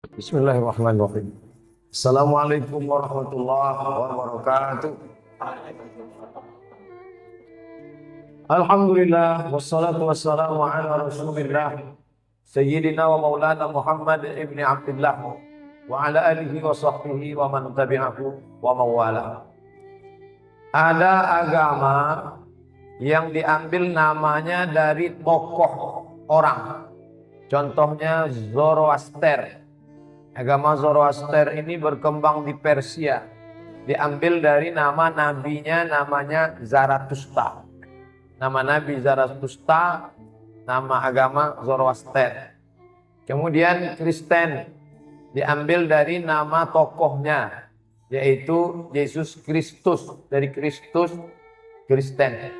Bismillahirrahmanirrahim. Assalamualaikum warahmatullahi wabarakatuh. Alhamdulillah wassalatu wassalamu ala Rasulillah Sayyidina wa Maulana Muhammad ibn Abdullah wa ala alihi wa sahbihi wa man tabi'ahu wa mawala. Ada agama yang diambil namanya dari tokoh orang. Contohnya Zoroaster. Agama Zoroaster ini berkembang di Persia. Diambil dari nama nabinya namanya Zarathustra. Nama nabi Zarathustra, nama agama Zoroaster. Kemudian Kristen diambil dari nama tokohnya, yaitu Yesus Kristus, dari Kristus, Kristen.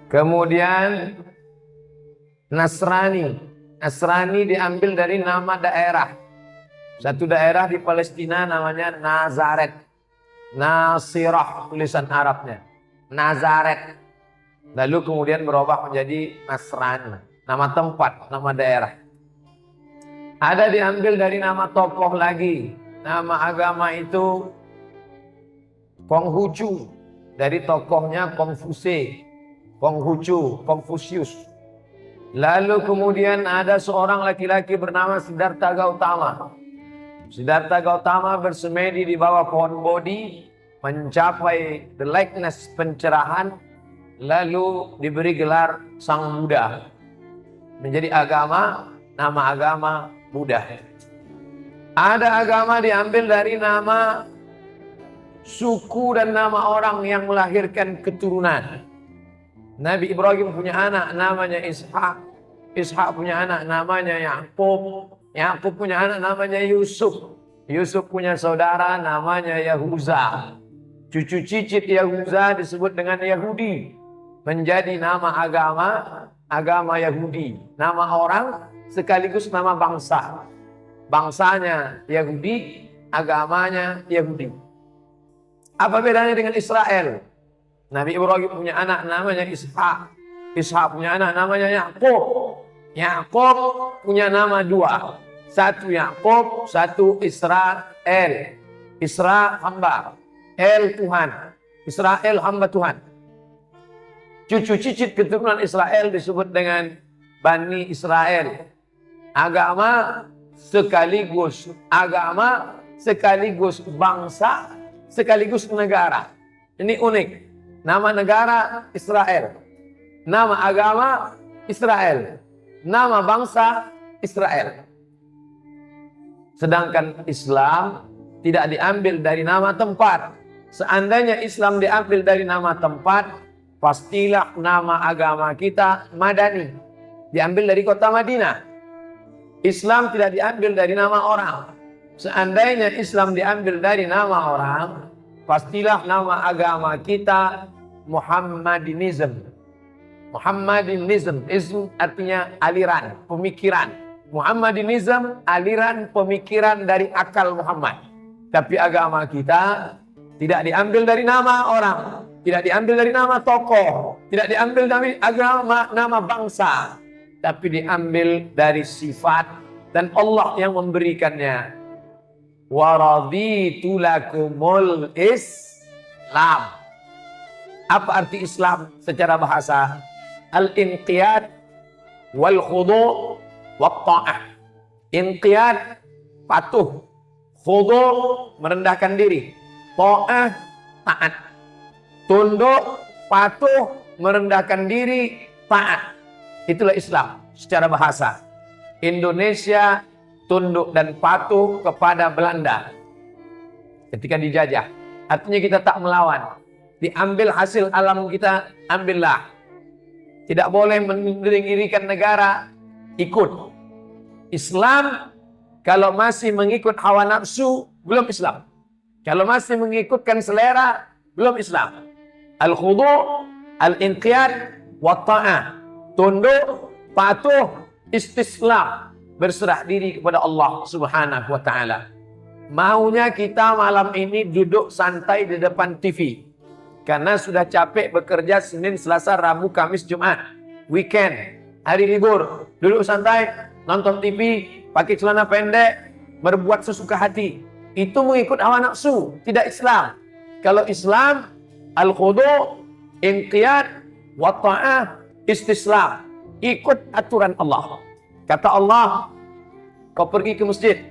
Kemudian Nasrani. Nasrani diambil dari nama daerah. Satu daerah di Palestina namanya Nazaret. Nasirah tulisan Arabnya. Nazaret. Lalu kemudian berubah menjadi Nasrani. Nama tempat, nama daerah. Ada diambil dari nama tokoh lagi. Nama agama itu Konghucu. Dari tokohnya Konfuse. Konghucu, Konfusius. Lalu kemudian ada seorang laki-laki bernama Siddhartha Gautama. Siddhartha Gautama bersemedi di bawah pohon Bodhi, mencapai the likeness pencerahan, lalu diberi gelar Sang Buddha. Menjadi agama, nama agama Buddha. Ada agama diambil dari nama suku dan nama orang yang melahirkan keturunan. Nabi Ibrahim punya anak namanya Ishak. Ishak punya anak namanya Yakub. Yakub punya anak namanya Yusuf. Yusuf punya saudara namanya Yahuza. Cucu cicit Yahuza disebut dengan Yahudi. Menjadi nama agama, agama Yahudi. Nama orang sekaligus nama bangsa. Bangsanya Yahudi, agamanya Yahudi. Apa bedanya dengan Israel? Nabi Ibrahim punya anak namanya Ishak. Ishak punya anak namanya Yakub. Yakub punya nama dua. Satu Yakub, satu Israel. Isra hamba, El Tuhan. Israel hamba Tuhan. Cucu cicit keturunan Israel disebut dengan Bani Israel. Agama sekaligus bangsa, sekaligus negara. Ini unik. Nama negara Israel. Nama agama Israel. Nama bangsa Israel. Sedangkan Islam tidak diambil dari nama tempat. Seandainya Islam diambil dari nama tempat, pastilah nama agama kita Madani. Diambil dari kota Madinah. Islam tidak diambil dari nama orang. Seandainya Islam diambil dari nama orang, pastilah nama agama kita Muhammadinism. Muhammadinism, ism artinya aliran, pemikiran. Muhammadinism, aliran pemikiran dari akal Muhammad. Tapi agama kita tidak diambil dari nama orang, tidak diambil dari nama tokoh, tidak diambil dari agama, nama bangsa, tapi diambil dari sifat dan Allah yang memberikannya. Wa raditu lakumul Islam. Apa arti Islam secara bahasa? Al-inqiyad wal khudu' wat ta'ah. Inqiyad, patuh. Khudu', merendahkan diri. Ta'ah, taat. Tunduk, patuh, merendahkan diri, taat. Itulah Islam secara bahasa. Indonesia tunduk dan patuh kepada Belanda ketika dijajah. Artinya kita tak melawan. Diambil hasil alam kita, ambillah. Tidak boleh mengiringkan negara, ikut. Islam, kalau masih mengikut hawa nafsu, belum Islam. Kalau masih mengikutkan selera, belum Islam. Al-khudu', al-inqiyad, wa ta'ah. Tunduk, patuh, istislam. Berserah diri kepada Allah Subhanahu wa ta'ala. Maunya kita malam ini duduk santai di depan TV. Karena sudah capek bekerja Senin, Selasa, Rabu, Kamis, Jumat. Weekend, hari libur. Duduk santai, nonton TV, pakai celana pendek, berbuat sesuka hati. Itu mengikut hawa nafsu, tidak Islam. Kalau Islam, al-khudu', inqiyad, wa ta'ah, istislam. Ikut aturan Allah. Kata Allah, kau pergi ke masjid,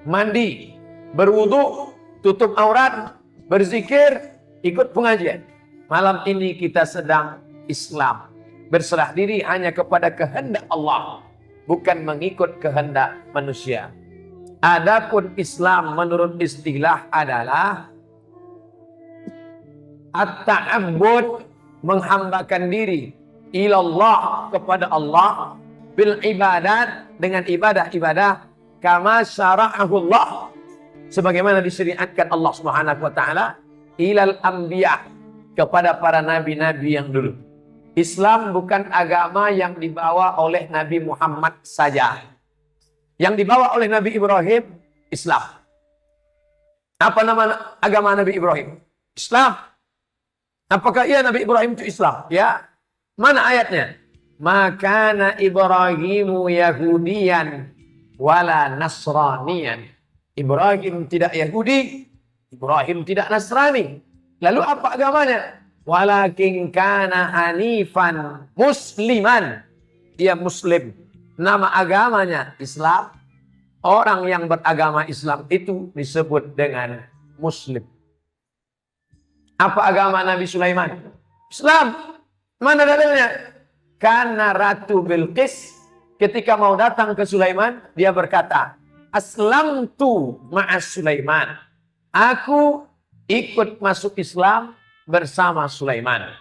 mandi, berwudu, tutup aurat, berzikir, ikut pengajian. Malam ini kita sedang Islam. Berserah diri hanya kepada kehendak Allah, bukan mengikut kehendak manusia. Adapun Islam menurut istilah adalah at-ta'abbud, menghambakan diri ilallah, kepada Allah, bil ibadat, dengan ibadah-ibadah, kama syara'ahullah, sebagaimana disyariatkan Allah Subhanahu wa taala, ilal anbiya, kepada para nabi-nabi yang dulu. Islam bukan agama yang dibawa oleh Nabi Muhammad saja. Yang dibawa oleh Nabi Ibrahim, Islam. Apa nama agama Nabi Ibrahim? Islam. Apakah iya Nabi Ibrahim itu Islam? Ya. Mana ayatnya? Makana Ibrahimu Yahudiyan wala Nasraniyan. Ibrahim tidak Yahudi, Ibrahim tidak Nasrani. Lalu apa agamanya? Walakin kana hanifan musliman. Dia Muslim. Nama agamanya Islam. Orang yang beragama Islam itu disebut dengan Muslim. Apa agama Nabi Sulaiman? Islam. Mana dalilnya? Karena Ratu Bilqis ketika mau datang ke Sulaiman, dia berkata, Aslamtu ma'as Sulaiman. Aku ikut masuk Islam bersama Sulaiman.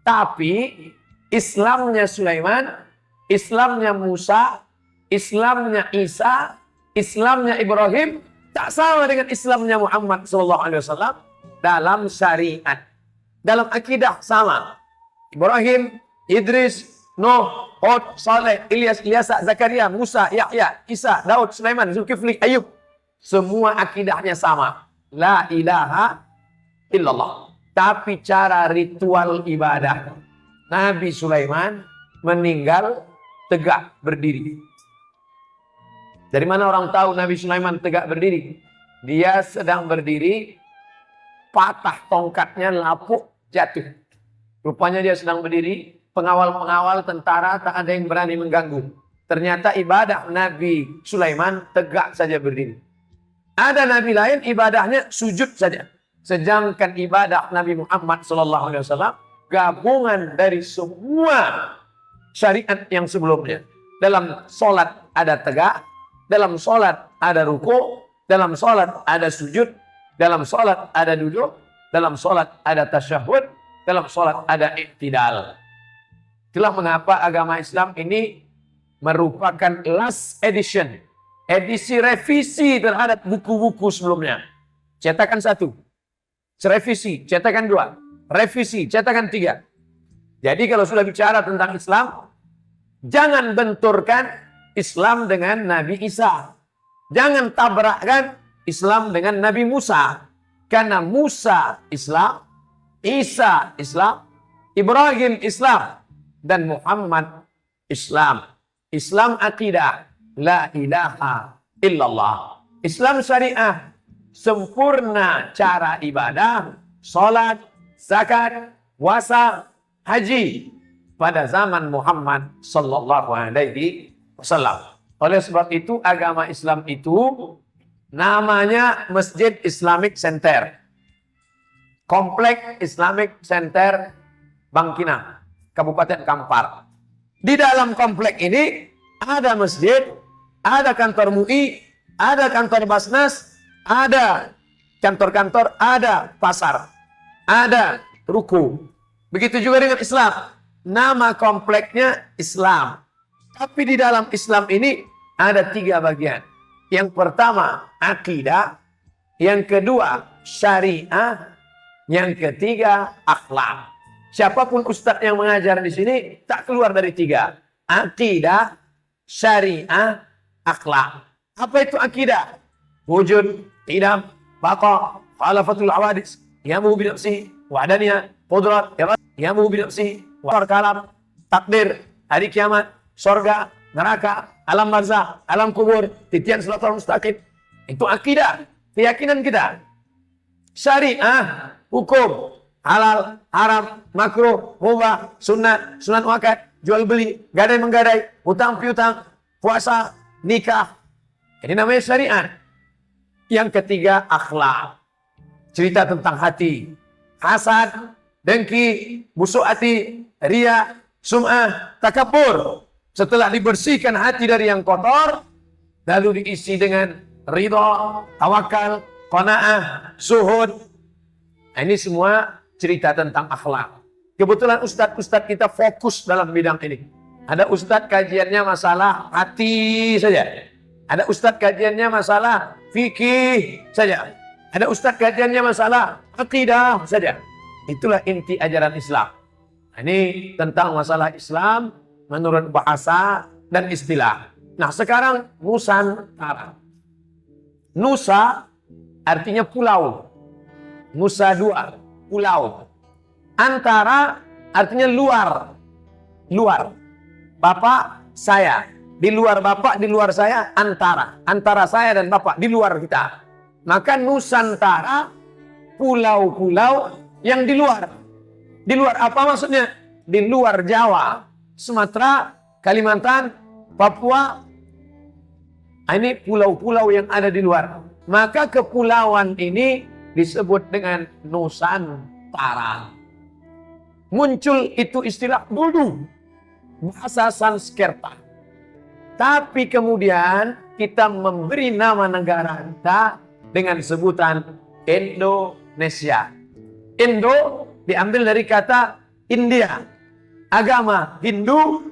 Tapi Islamnya Sulaiman, Islamnya Musa, Islamnya Isa, Islamnya Ibrahim tak sama dengan Islamnya Muhammad SAW dalam syariat. Dalam akidah sama. Ibrahim, Idris, Nuh, Hud, Saleh, Ilyas, Ilyasa, Zakaria, Musa, Yahya, Isa, Daud, Sulaiman, Zulkifli, Ayub. Semua akidahnya sama. La ilaha illallah. Tapi cara ritual ibadah, Nabi Sulaiman meninggal tegak berdiri. Dari mana orang tahu Nabi Sulaiman tegak berdiri? Dia sedang berdiri, patah tongkatnya, lapuk, jatuh. Rupanya dia sedang berdiri, pengawal-pengawal tentara tak ada yang berani mengganggu. Ternyata ibadah Nabi Sulaiman tegak saja berdiri. Ada Nabi lain ibadahnya sujud saja. Sedangkan ibadah Nabi Muhammad SAW gabungan dari semua syariat yang sebelumnya. Dalam sholat ada tegak, dalam sholat ada ruku, dalam sholat ada sujud, dalam sholat ada duduk, dalam sholat ada tasyahud, dalam sholat ada iktidal. Itulah mengapa agama Islam ini merupakan last edition, edisi revisi terhadap buku-buku sebelumnya. Cetakan 1. Revisi, cetakan 2. Revisi, cetakan 3. Jadi kalau sudah bicara tentang Islam, jangan benturkan Islam dengan Nabi Isa. Jangan tabrakkan Islam dengan Nabi Musa. Karena Musa Islam, Isa Islam, Ibrahim Islam, dan Muhammad Islam. Islam akidah, la ilaha illallah. Islam syariah, sempurna cara ibadah, salat, zakat, puasa, haji pada zaman Muhammad sallallahu alaihi wasallam. Oleh sebab itu agama Islam itu namanya Masjid Islamic Center. Komplek Islamic Center Bangkinang, Kabupaten Kampar. Di dalam komplek ini ada masjid, ada kantor MUI, ada kantor Basnas, ada kantor-kantor, ada pasar, ada ruku. Begitu juga dengan Islam. Nama kompleknya Islam. Tapi di dalam Islam ini ada 3 bagian. Yang pertama akidah, yang kedua syariah, yang ketiga akhlak. Siapapun ustadz yang mengajar di sini tak keluar dari 3. Akidah, syariah, akhlak. Apa itu akidah? Wujud, qidam, baqa, khalafatul awadis, yamu binafsi, wa'daniyah, qudrat, yamu binafsi, wa'ar kalam, takdir, hari kiamat, surga, neraka, alam barzakh, alam kubur, titian siratal mustaqim, Itu akidah, keyakinan kita. Syariah, hukum, halal, haram, makruh, mubah, sunat, sunat muakkad, jual beli, gadai menggadai, hutang piutang, puasa, nikah. Ini namanya syariat. Yang ketiga, akhlak. Cerita tentang hati. Hasad, dengki, busuk hati, riya, sum'ah, takabur. Setelah dibersihkan hati dari yang kotor, lalu diisi dengan ridha, tawakal, qanaah, suhud. Nah, ini semua cerita tentang akhlak. Kebetulan ustadz-ustadz kita fokus dalam bidang ini. Ada ustadz kajiannya masalah hati saja. Ada ustadz kajiannya masalah fikih saja. Ada ustadz kajiannya masalah akidah saja. Itulah inti ajaran Islam. Nah, ini tentang masalah Islam menurut bahasa dan istilah. Nah, sekarang Nusantara. Nusa artinya pulau. Nusa dua, pulau. Antara artinya luar. Luar. Bapak, saya. Di luar bapak, di luar saya, antara. Antara saya dan bapak, di luar kita. Maka Nusantara, pulau-pulau yang di luar. Di luar apa maksudnya? Di luar Jawa, Sumatera, Kalimantan, Papua. Ini pulau-pulau yang ada di luar. Maka kepulauan ini disebut dengan Nusantara. Muncul itu istilah dulu. Bahasa Sanskerta. Tapi kemudian kita memberi nama negara kita dengan sebutan Indonesia. Indo diambil dari kata India. Agama Hindu,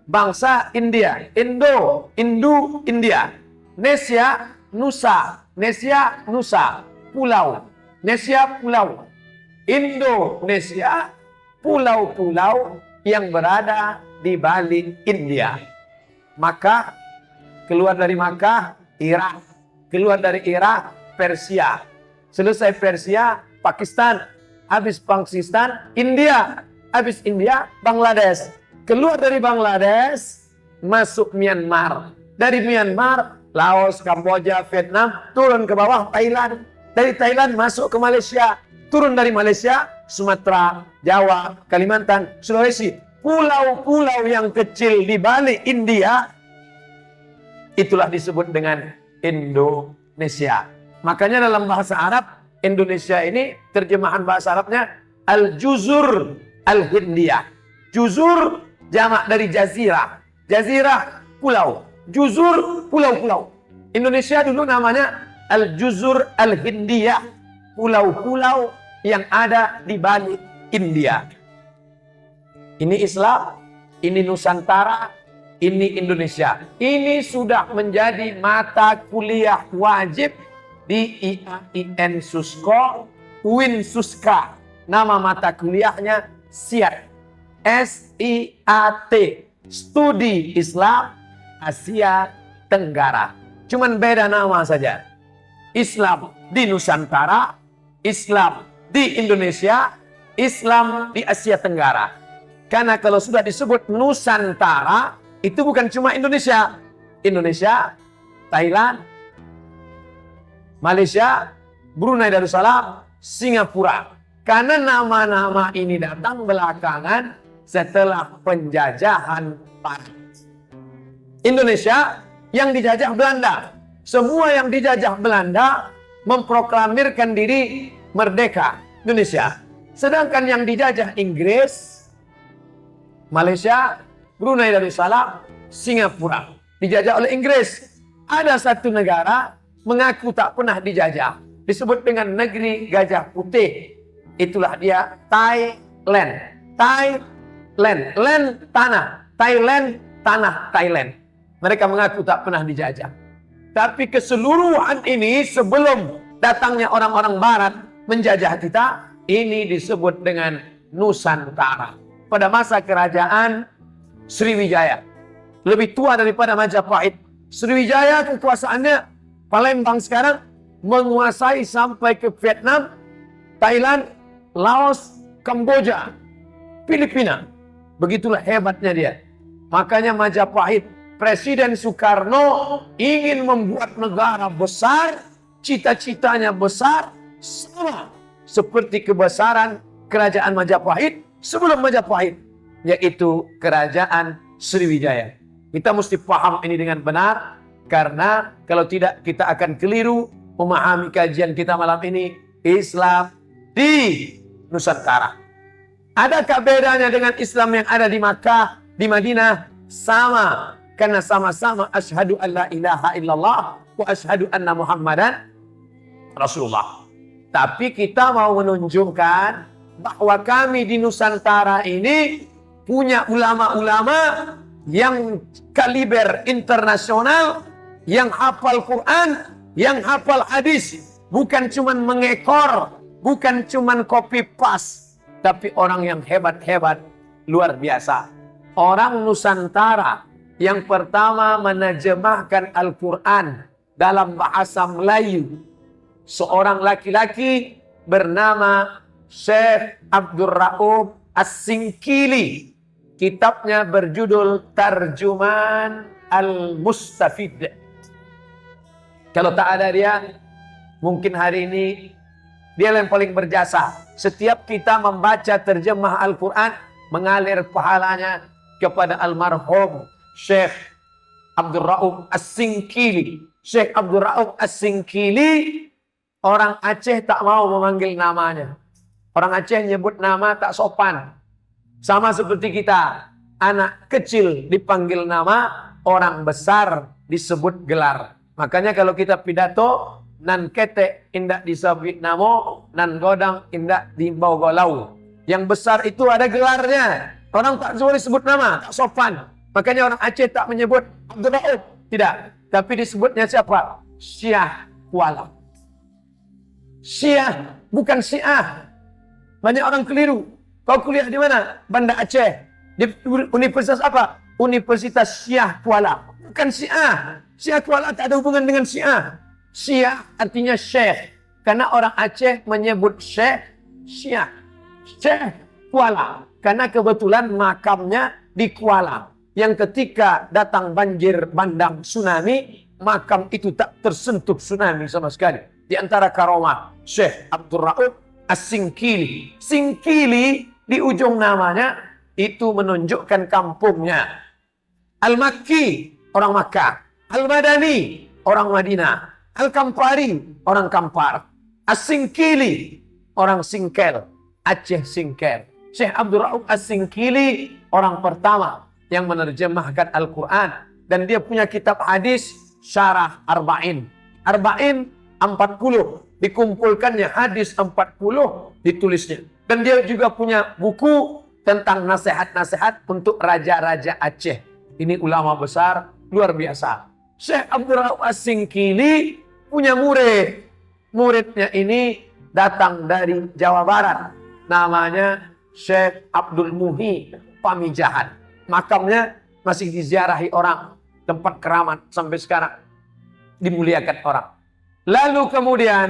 bangsa India. Indo, Hindu, India. Nesia, Nusa. Nesia, Nusa. Pulau. Nesia, pulau. Indonesia, pulau-pulau yang berada di balik India. Maka keluar dari Makkah, Irak. Keluar dari Irak, Persia. Selesai Persia, Pakistan. Habis Pakistan, India. Habis India, Bangladesh. Keluar dari Bangladesh, masuk Myanmar. Dari Myanmar, Laos, Kamboja, Vietnam, turun ke bawah Thailand. Dari Thailand masuk ke Malaysia. Turun dari Malaysia, Sumatera, Jawa, Kalimantan, Sulawesi. Pulau-pulau yang kecil di balik India, itulah disebut dengan Indonesia. Makanya dalam bahasa Arab, Indonesia ini terjemahan bahasa Arabnya Al-Juzur Al-Hindiyah. Juzur jamak dari jazirah. Jazirah pulau. Juzur pulau-pulau. Indonesia dulu namanya Al-Juzur Al-Hindiyah. Pulau-pulau yang ada di balik India. Ini Islam, ini Nusantara, ini Indonesia. Ini sudah menjadi mata kuliah wajib di IAIN Susko, UIN Suska. Nama mata kuliahnya SIAT. S-I-A-T. Studi Islam Asia Tenggara. Cuman beda nama saja. Islam di Nusantara, Islam di Indonesia, Islam di Asia Tenggara. Karena kalau sudah disebut Nusantara, itu bukan cuma Indonesia. Indonesia, Thailand, Malaysia, Brunei Darussalam, Singapura. Karena nama-nama ini datang belakangan setelah penjajahan Barat. Indonesia yang dijajah Belanda. Semua yang dijajah Belanda memproklamirkan diri merdeka. Indonesia. Sedangkan yang dijajah Inggris, Malaysia, Brunei Darussalam, Singapura. Dijajah oleh Inggris. Ada satu negara mengaku tak pernah dijajah. Disebut dengan negeri gajah putih. Itulah dia Thailand. Thailand. Land tanah. Thailand tanah Thailand. Mereka mengaku tak pernah dijajah. Tapi keseluruhan ini sebelum datangnya orang-orang barat menjajah kita, ini disebut dengan Nusantara. Pada masa kerajaan Sriwijaya. Lebih tua daripada Majapahit. Sriwijaya kekuasaannya Palembang sekarang menguasai sampai ke Vietnam, Thailand, Laos, Kamboja, Filipina. Begitulah hebatnya dia. Makanya Majapahit Presiden Soekarno ingin membuat negara besar, cita-citanya besar, sama seperti kebesaran kerajaan Majapahit sebelum Majapahit, yaitu kerajaan Sriwijaya. Kita mesti paham ini dengan benar, karena kalau tidak kita akan keliru memahami kajian kita malam ini, Islam di Nusantara. Adakah bedanya dengan Islam yang ada di Makkah, di Madinah? Sama. Karena sama-sama asyhadu an la ilaha illallah wa asyhadu anna Muhammadan Rasulullah. Tapi kita mau menunjukkan bahwa kami di Nusantara ini punya ulama-ulama yang kaliber internasional, yang hafal Quran, yang hafal hadis. Bukan cuman mengekor, bukan cuman copy paste, tapi orang yang hebat-hebat, luar biasa. Orang Nusantara yang pertama menerjemahkan Al-Quran dalam bahasa Melayu, seorang laki-laki bernama Syekh Abdul Rauf As-Singkili. Kitabnya berjudul Tarjuman Al-Mustafid. Kalau tak ada dia, mungkin hari ini dia yang paling berjasa. Setiap kita membaca terjemah Al-Quran, mengalir pahalanya kepada almarhum Syekh Abdul Rauf As-Singkili. Syekh Abdul Rauf As-Singkili, orang Aceh tak mau memanggil namanya. Orang Aceh nyebut nama tak sopan. Sama seperti kita, anak kecil dipanggil nama, orang besar disebut gelar. Makanya kalau kita pidato, nan kete indak disebut namo, nan godang indak dimbau golau. Yang besar itu ada gelarnya. Orang tak boleh sebut nama, tak sopan. Makanya orang Aceh tak menyebut Abdul Rauf, tidak. Tapi disebutnya siapa? Syah Kuala. Syah, bukan Syiah. Banyak orang keliru. Kau kuliah di mana? Banda Aceh. Di universitas apa? Universitas Syah Kuala. Bukan Syiah. Syah Kuala tak ada hubungan dengan Syiah. Syiah artinya syekh. Karena orang Aceh menyebut syekh, Syiah. Syekh Kuala. Karena kebetulan makamnya di Kuala. Yang ketika datang banjir bandang tsunami, makam itu tak tersentuh tsunami sama sekali. Di antara karomah Syekh Abdul Rauf As-Singkili. Singkili di ujung namanya itu menunjukkan kampungnya. Al-Makki, orang Makkah. Al-Madani, orang Madinah. Al-Kampari, orang Kampar. As-Singkili, orang Singkel. Aceh Singkel. Syekh Abdul Rauf As-Singkili, orang pertama yang menerjemahkan Al-Quran. Dan dia punya kitab hadis Syarah Arba'in. Arba'in 40. Dikumpulkannya hadis 40 ditulisnya. Dan dia juga punya buku tentang nasihat-nasihat untuk raja-raja Aceh. Ini ulama besar, luar biasa. Syekh Abdul Rauf As-Singkili punya murid. Muridnya ini datang dari Jawa Barat. Namanya Syekh Abdul Muhi Pamijahan. Makamnya masih diziarahi orang. Tempat keramat sampai sekarang. Dimuliakan orang. Lalu kemudian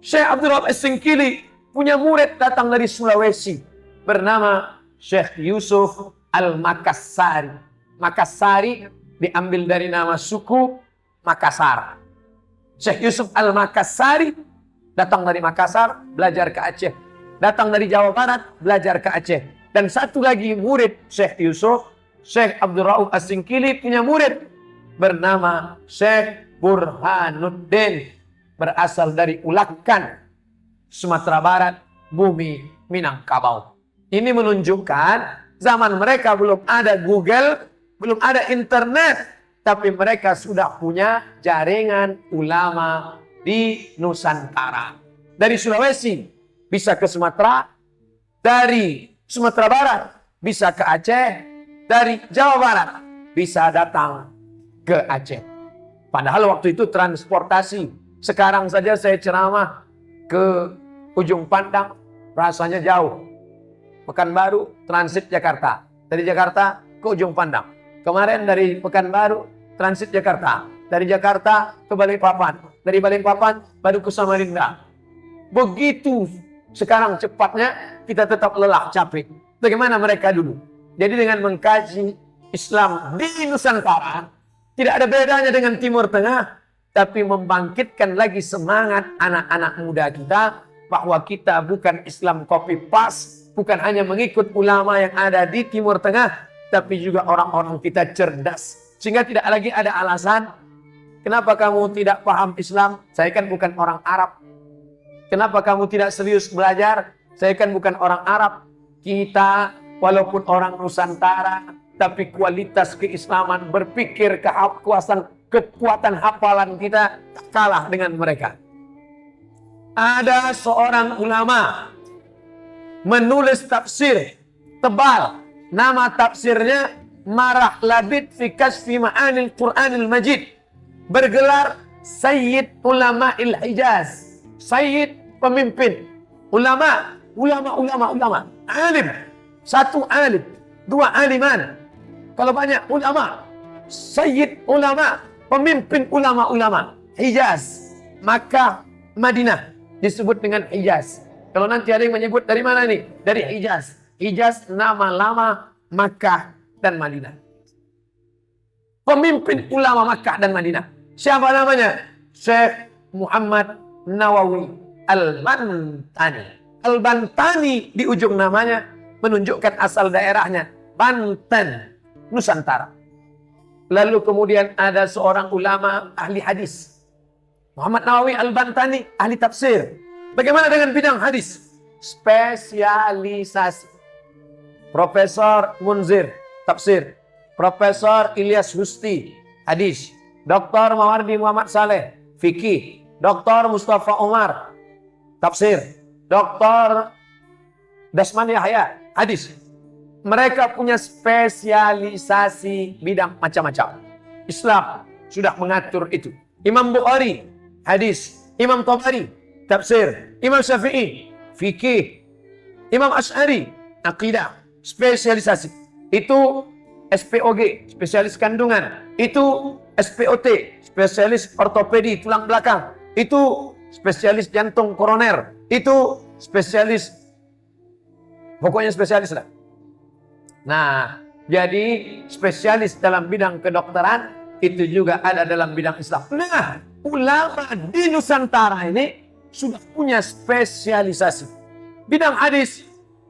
Syekh Abdul Rauf As-Singkili punya murid datang dari Sulawesi. Bernama Syekh Yusuf Al-Makassari. Makassari diambil dari nama suku Makassar. Syekh Yusuf Al-Makassari datang dari Makassar, belajar ke Aceh. Datang dari Jawa Barat, belajar ke Aceh. Dan satu lagi murid Syekh Yusuf, Syekh Abdul Rauf As-Singkili punya murid bernama Syekh Burhanuddin, berasal dari Ulakan, Sumatera Barat, bumi Minangkabau. Ini menunjukkan zaman mereka belum ada Google, belum ada internet, tapi mereka sudah punya jaringan ulama di Nusantara. Dari Sulawesi bisa ke Sumatera, dari Sumatera Barat bisa ke Aceh, dari Jawa Barat bisa datang ke Aceh. Padahal waktu itu transportasi. Sekarang saja saya ceramah ke Ujung Pandang, rasanya jauh. Pekanbaru, transit Jakarta. Dari Jakarta ke Ujung Pandang. Kemarin dari Pekanbaru, transit Jakarta. Dari Jakarta ke Balikpapan. Dari Balikpapan baru ke Samarinda. Begitu sekarang cepatnya, kita tetap lelah, capek. Bagaimana mereka dulu? Jadi dengan mengkaji Islam di Nusantara tidak ada bedanya dengan Timur Tengah, tapi membangkitkan lagi semangat anak-anak muda kita bahwa kita bukan Islam copy paste, bukan hanya mengikut ulama yang ada di Timur Tengah, tapi juga orang-orang kita cerdas. Sehingga tidak lagi ada alasan, kenapa kamu tidak paham Islam? Saya kan bukan orang Arab. Kenapa kamu tidak serius belajar? Saya kan bukan orang Arab. Kita walaupun orang Nusantara, tapi kualitas keislaman, berpikir, kekuatan hafalan kita tak kalah dengan mereka. Ada seorang ulama menulis tafsir tebal. Nama tafsirnya Marah Labid fi Kasfi Ma'anil Quranil Majid. Bergelar Sayyid Ulama'il Hijaz. Sayyid pemimpin. Ulama. Alim. Satu alim. Dua aliman. Kalau banyak ulama. Sayyid ulama. Pemimpin ulama-ulama. Hijaz. Makkah, Madinah. Disebut dengan Hijaz. Kalau nanti ada yang menyebut dari mana nih? Dari Hijaz. Hijaz nama lama Makkah dan Madinah. Pemimpin ulama Makkah dan Madinah. Siapa namanya? Syekh Muhammad Nawawi Al-Bantani. Al-Bantani di ujung namanya menunjukkan asal daerahnya. Banten, Nusantara. Lalu kemudian ada seorang ulama ahli hadis. Muhammad Nawawi Al-Bantani ahli tafsir. Bagaimana dengan bidang hadis? Spesialisasi. Profesor Munzir, tafsir. Profesor Ilyas Husti, hadis. Dr. Mawardi Muhammad Saleh, fikih. Dr. Mustafa Umar, tafsir. Dr. Dasman Yahya, hadis. Mereka punya spesialisasi bidang macam-macam. Islam sudah mengatur itu. Imam Bukhari, hadis. Imam Tabari, tafsir. Imam Syafi'i, fikih. Imam Asy'ari, akidah. Spesialisasi. Itu SPOG, spesialis kandungan. Itu SPOT, spesialis ortopedi tulang belakang. Itu spesialis jantung koroner. Itu spesialis, pokoknya spesialis lah. Nah, jadi spesialis dalam bidang kedokteran itu juga ada dalam bidang Islam. Nah, ulama di Nusantara ini sudah punya spesialisasi. Bidang hadis,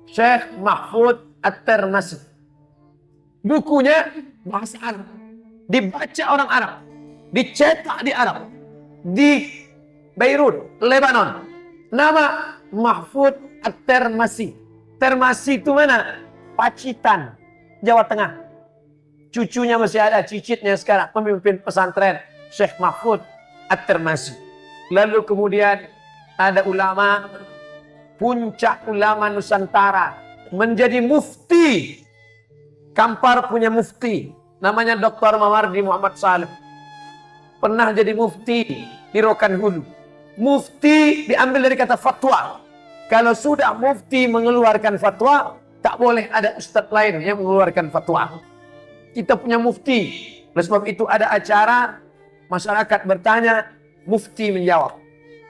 Syekh Mahfud At-Tirmidzi. Bukunya bahasa Arab. Dibaca orang Arab. Dicetak di Arab. Di Beirut, Lebanon. Nama Mahfud At-Tirmidzi. Tirmidzi itu mana? Pacitan, Jawa Tengah. Cucunya masih ada, cicitnya sekarang. Pemimpin pesantren, Syekh Mahfud At-Tirmidzi. Lalu kemudian ada ulama, puncak ulama Nusantara. Menjadi mufti. Kampar punya mufti. Namanya Dr. Mawardi Muhammad Saleh. Pernah jadi mufti di Rokan Hulu. Mufti diambil dari kata fatwa. Kalau sudah mufti mengeluarkan fatwa, tak boleh ada ustadz lain yang mengeluarkan fatwa. Kita punya mufti. Oleh sebab itu ada acara, masyarakat bertanya, mufti menjawab.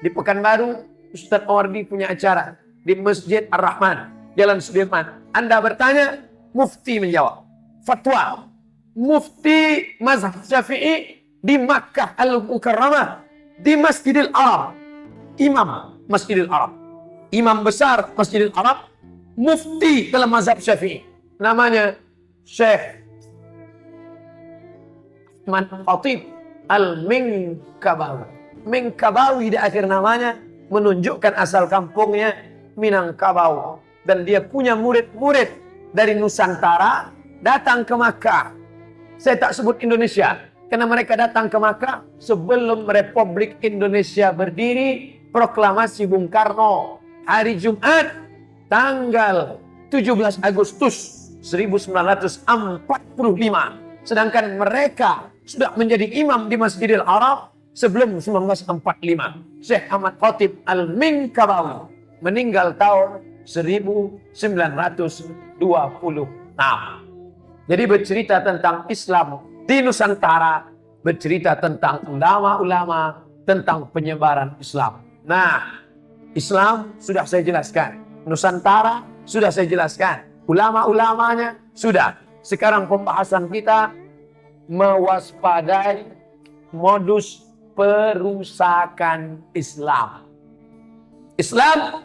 Di Pekanbaru, Ustadz Mawardi punya acara. Di Masjid Ar-Rahman, Jalan Sudirman. Anda bertanya, mufti menjawab. Fatwa. Mufti mazhab Syafi'i di Makkah Al-Mukarramah, di Masjidil Arab. Imam Masjidil Arab. Imam besar Masjidil Arab, mufti dalam mazhab Syafi'i. Namanya Syekh Khatib Al-Minkabawi. Minkabawi di akhir namanya menunjukkan asal kampungnya Minangkabau. Dan dia punya murid-murid dari Nusantara datang ke Makkah. Saya tak sebut Indonesia karena mereka datang ke Makkah sebelum Republik Indonesia berdiri. Proklamasi Bung Karno hari Jumat tanggal 17 Agustus 1945. Sedangkan mereka sudah menjadi imam di Masjidil Arab sebelum 1945. Syekh Ahmad Khatib Al-Minkabawi meninggal tahun 1926. Jadi bercerita tentang Islam di Nusantara, bercerita tentang ulama-ulama, tentang penyebaran Islam. Nah, Islam sudah saya jelaskan. Nusantara sudah saya jelaskan. Ulama-ulamanya sudah. Sekarang pembahasan kita mewaspadai modus perusakan Islam. Islam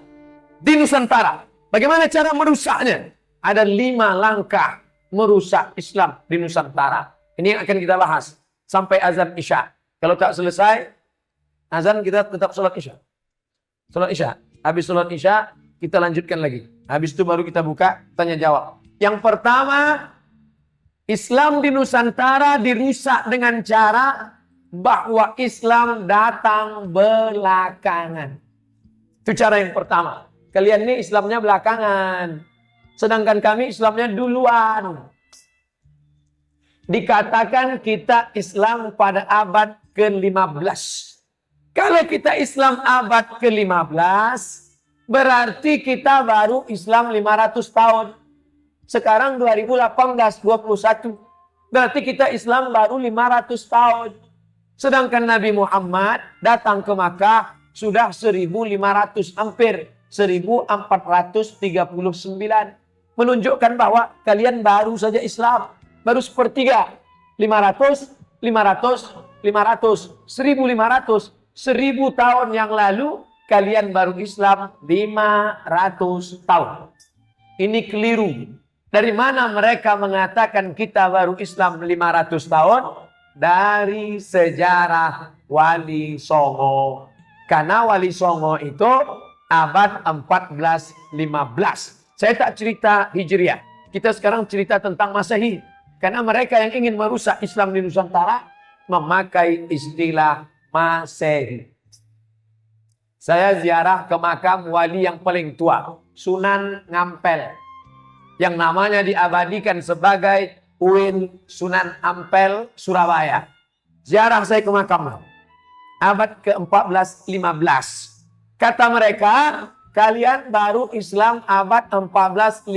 di Nusantara. Bagaimana cara merusaknya? Ada 5 langkah merusak Islam di Nusantara. Ini yang akan kita bahas sampai azan Isya. Kalau tak selesai azan, kita tetap sholat Isya. Sholat Isya. Habis sholat Isya kita lanjutkan lagi. Habis itu baru kita buka tanya jawab. Yang pertama, Islam di Nusantara dirusak dengan cara bahwa Islam datang belakangan. Itu cara yang pertama. Kalian ini Islamnya belakangan. Sedangkan kami Islamnya duluan. Dikatakan kita Islam pada abad ke-15. Kalau kita Islam abad ke-15, berarti kita baru Islam 500 tahun. Sekarang 2018, 21. Berarti kita Islam baru 500 tahun. Sedangkan Nabi Muhammad datang ke Makkah sudah 1500, hampir 1439. Menunjukkan bahwa kalian baru saja Islam. Baru sepertiga. 500, 500, 500. 1500. 1000 tahun yang lalu kalian baru Islam 500 tahun. Ini keliru. Dari mana mereka mengatakan kita baru Islam 500 tahun? Dari sejarah Wali Songo. Karena Wali Songo itu abad 14-15. Saya tak cerita Hijriah. Kita sekarang cerita tentang Masehi. Karena mereka yang ingin merusak Islam di Nusantara memakai istilah Masehi. Saya ziarah ke makam wali yang paling tua, Sunan Ngampel, yang namanya diabadikan sebagai Uin Sunan Ampel, Surabaya. Ziarah saya ke makam abad ke-14-15. Kata mereka, kalian baru Islam abad 14-15.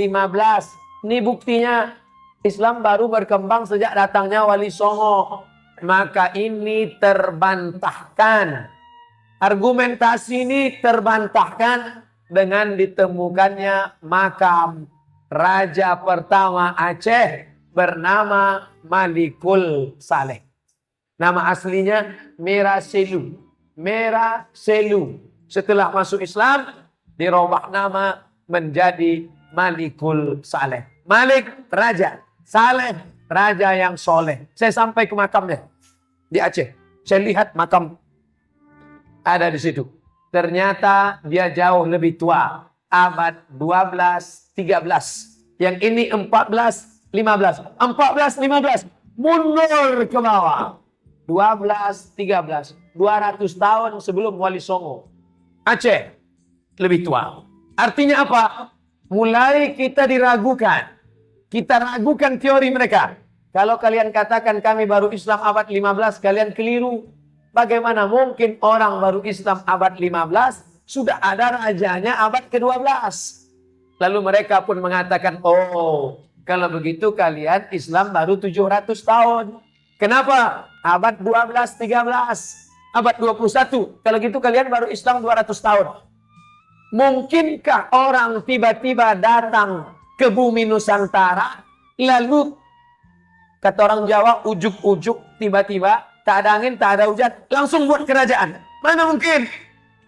Ini buktinya Islam baru berkembang sejak datangnya Wali Songo. Maka ini terbantahkan. Argumentasi ini terbantahkan dengan ditemukannya makam raja pertama Aceh bernama Malikul Saleh. Nama aslinya Meraselu. Meraselu. Setelah masuk Islam, dirubah nama menjadi Malikul Saleh. Malik, raja. Saleh, raja yang soleh. Saya sampai ke makamnya di Aceh. Saya lihat makam ada di situ. Ternyata dia jauh lebih tua. Abad 12-13. Yang ini 14-15. 14-15. Mundur ke bawah. 12-13. 200 tahun sebelum Wali Songo. Aceh lebih tua. Artinya apa? Mulai kita diragukan. Kita ragukan teori mereka. Kalau kalian katakan kami baru Islam abad 15, kalian keliru. Bagaimana mungkin orang baru Islam abad 15 sudah ada rajanya abad ke-12? Lalu mereka pun mengatakan, oh, kalau begitu kalian Islam baru 700 tahun. Kenapa? Abad 12-13. Abad 21. Kalau gitu kalian baru Islam 200 tahun. Mungkinkah orang tiba-tiba datang ke bumi Nusantara, lalu kata orang Jawa, ujuk-ujuk tiba-tiba, tak ada angin, tak ada hujan, langsung buat kerajaan? Mana mungkin?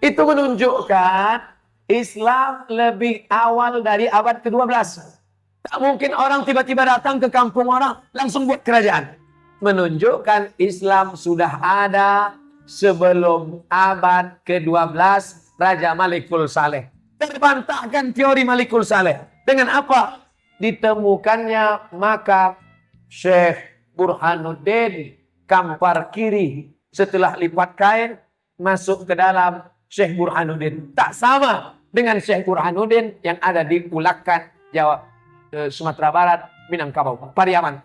Itu menunjukkan Islam lebih awal dari abad ke-12. Tak mungkin orang tiba-tiba datang ke kampung orang, langsung buat kerajaan. Menunjukkan Islam sudah ada sebelum abad ke-12 Raja Malikul Saleh. Terbantahkan teori Malikul Saleh. Dengan apa? Ditemukannya makam Syekh Burhanuddin Kampar Kiri. Setelah lipat kain, masuk ke dalam Syekh Burhanuddin. Tak sama dengan Syekh Burhanuddin yang ada di Ulakan, Jawa, Sumatera Barat, Minangkabau, Pariaman.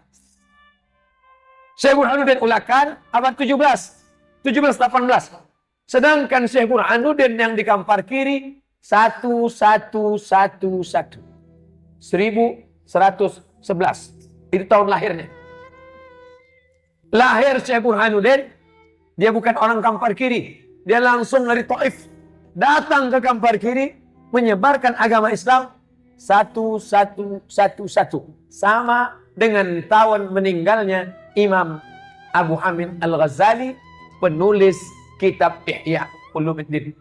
Syekh Burhanuddin Ulakan abad 17-18. Sedangkan Syekh Burhanuddin yang di Kampar Kiri 1111. 1111. Itu tahun lahirnya. Lahir Syekh Burhanuddin, dia bukan orang Kampar Kiri. Dia langsung dari Taif. Datang ke Kampar Kiri, menyebarkan agama Islam 1111. Sama dengan tahun meninggalnya Imam Abu Hamid Al-Ghazali, penulis kitab Ihya Ulumuddin.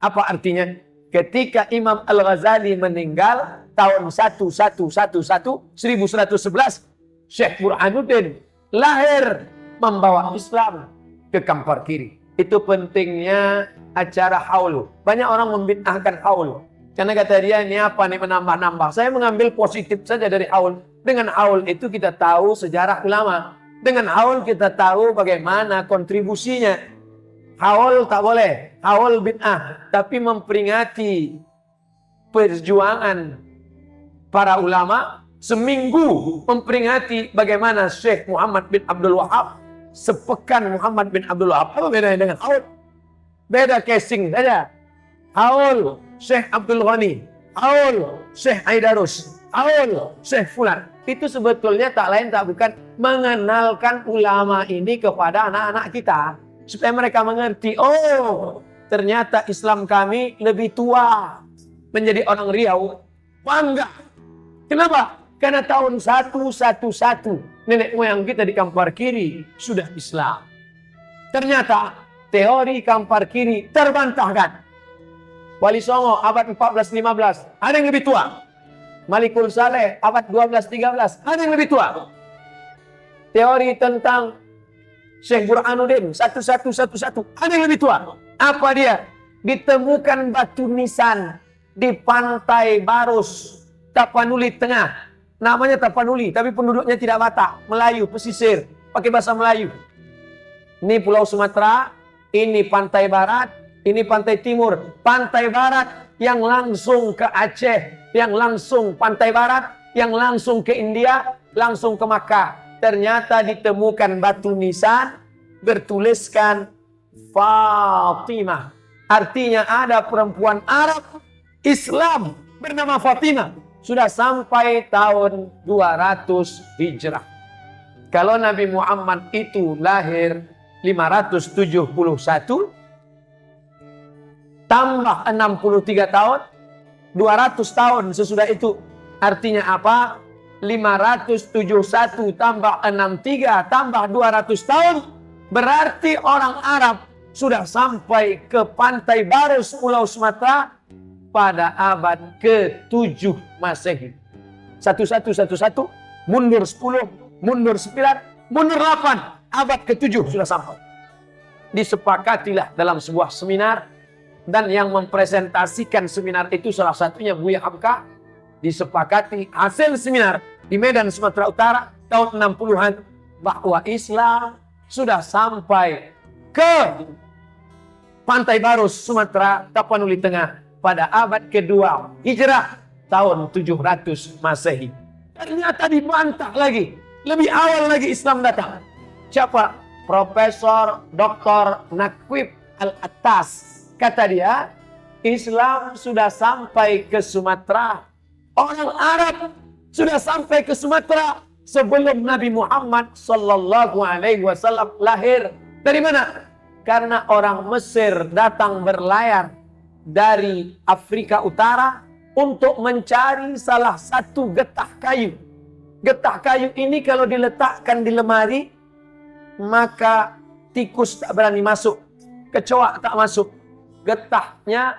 Apa artinya? Ketika Imam Al-Ghazali meninggal tahun 1111, Syekh Burhanuddin lahir membawa Islam ke Kampar Kiri. Itu pentingnya acara haul. Banyak orang membid'ahkan haul. Karena kata dia, ini apa nih menambah-nambah. Saya mengambil positif saja dari haul. Dengan haul itu kita tahu sejarah ulama. Dengan haul kita tahu bagaimana kontribusinya. Haul tak boleh. Haul bid'ah. Tapi memperingati perjuangan para ulama. Seminggu memperingati bagaimana Syekh Muhammad bin Abdul Wahab. Sepekan Muhammad bin Abdul Wahab. Apa bedanya dengan haul? Beda casing saja. Haul Syekh Abdul Ghani, haul Syekh Aidarus, haul Syekh Fulan. Itu sebetulnya tak lain tak bukan mengenalkan ulama ini kepada anak-anak kita. Supaya mereka mengerti, oh ternyata Islam kami lebih tua. Menjadi orang Riau, bangga. Kenapa? Karena tahun 111 nenek moyang kita di Kampar Kiri sudah Islam. Ternyata teori Kampar Kiri terbantahkan. Wali Songo abad 14-15, ada yang lebih tua. Malikul Saleh abad 12-13, ada yang lebih tua. Teori tentang Syekh Burhanuddin 1111, ada yang lebih tua. Apa dia? Ditemukan batu nisan di pantai Barus, Tapanuli Tengah. Namanya Tapanuli, tapi penduduknya tidak Batak, Melayu, pesisir, pakai bahasa Melayu. Ini Pulau Sumatera, ini pantai barat, ini pantai timur. Pantai barat yang langsung ke Aceh, yang langsung pantai barat, yang langsung ke India, langsung ke Makkah. Ternyata ditemukan batu nisan bertuliskan Fatimah. Artinya ada perempuan Arab Islam bernama Fatimah. Sudah sampai tahun 200 Hijrah. Kalau Nabi Muhammad itu lahir 571, tambah 63 tahun, 200 tahun sesudah itu. Artinya apa? 571 tambah 63 tambah 200 tahun. Berarti orang Arab sudah sampai ke pantai Barus, Pulau Sumatera pada abad ke-7 Masehi. 1111, mundur 10, mundur 9, mundur 8. Abad ke-7 sudah sampai. Disepakatilah dalam sebuah seminar. Dan yang mempresentasikan seminar itu salah satunya Buya Hamka. Disepakati hasil seminar di Medan, Sumatera Utara tahun 60-an. Bahwa Islam sudah sampai ke Pantai Barus, Sumatera, Tapanuli Tengah. Pada abad kedua Hijrah tahun 700 Masehi. Ternyata dibantah lagi. Lebih awal lagi Islam datang. Siapa? Profesor Dr. Nakwib Al-Attas. Kata dia, Islam sudah sampai ke Sumatera. Orang Arab sudah sampai ke Sumatera sebelum Nabi Muhammad sallallahu alaihi wasallam lahir. Dari mana? Karena orang Mesir datang berlayar dari Afrika Utara untuk mencari salah satu getah kayu. Getah kayu ini kalau diletakkan di lemari, maka tikus tak berani masuk, kecoa tak masuk. Getahnya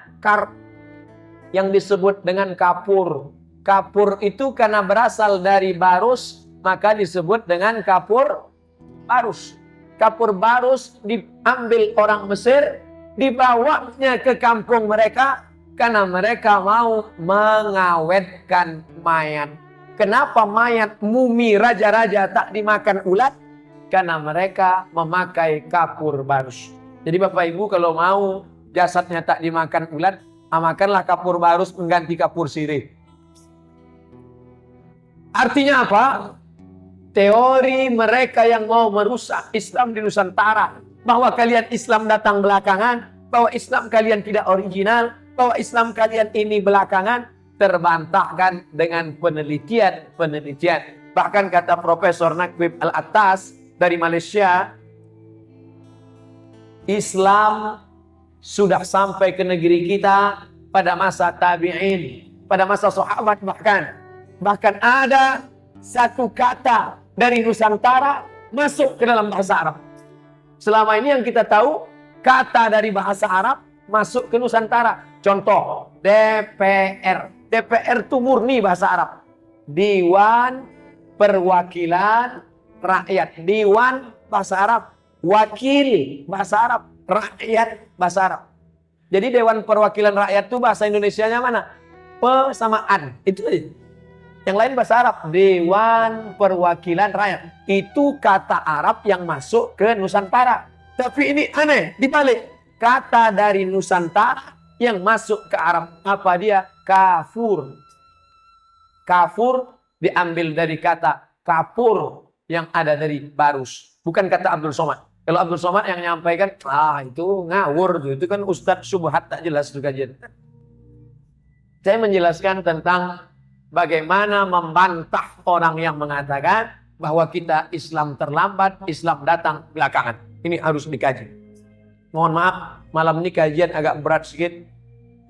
yang disebut dengan kapur. Kapur itu karena berasal dari Barus, maka disebut dengan kapur Barus. Kapur Barus diambil orang Mesir, dibawanya ke kampung mereka karena mereka mau mengawetkan mayat. Kenapa mayat mumi raja-raja tak dimakan ulat? Karena mereka memakai kapur Barus. Jadi Bapak Ibu kalau mau jasadnya tak dimakan ulat, makanlah kapur Barus mengganti kapur sirih. Artinya apa? Teori mereka yang mau merusak Islam di Nusantara, bahwa kalian Islam datang belakangan, bahwa Islam kalian tidak original, bahwa Islam kalian ini belakangan, terbantahkan dengan penelitian. Bahkan kata Profesor Nakwib Al-Attas dari Malaysia, Islam sudah sampai ke negeri kita pada masa tabi'in, pada masa sahabat bahkan ada satu kata dari Nusantara masuk ke dalam bahasa Arab. Selama ini yang kita tahu, kata dari bahasa Arab masuk ke Nusantara. Contoh, DPR. DPR itu murni bahasa Arab. Dewan Perwakilan Rakyat. Dewan bahasa Arab. Wakil bahasa Arab. Rakyat bahasa Arab. Jadi Dewan Perwakilan Rakyat itu bahasa Indonesianya mana? Pesamaan. Itu aja. Yang lain bahasa Arab. Dewan Perwakilan Rakyat. Itu kata Arab yang masuk ke Nusantara. Tapi ini aneh. Dibalik. Kata dari Nusantara yang masuk ke Arab. Apa dia? Kafur. Kafur diambil dari kata kapur yang ada dari barus. Bukan kata Abdul Somad. Kalau Abdul Somad yang menyampaikan, itu ngawur. Itu kan Ustadz Subhat tak jelas itu kajian. Saya menjelaskan tentang bagaimana membantah orang yang mengatakan bahwa kita Islam terlambat, Islam datang belakangan. Ini harus dikaji. Mohon maaf, malam ini kajian agak berat sedikit.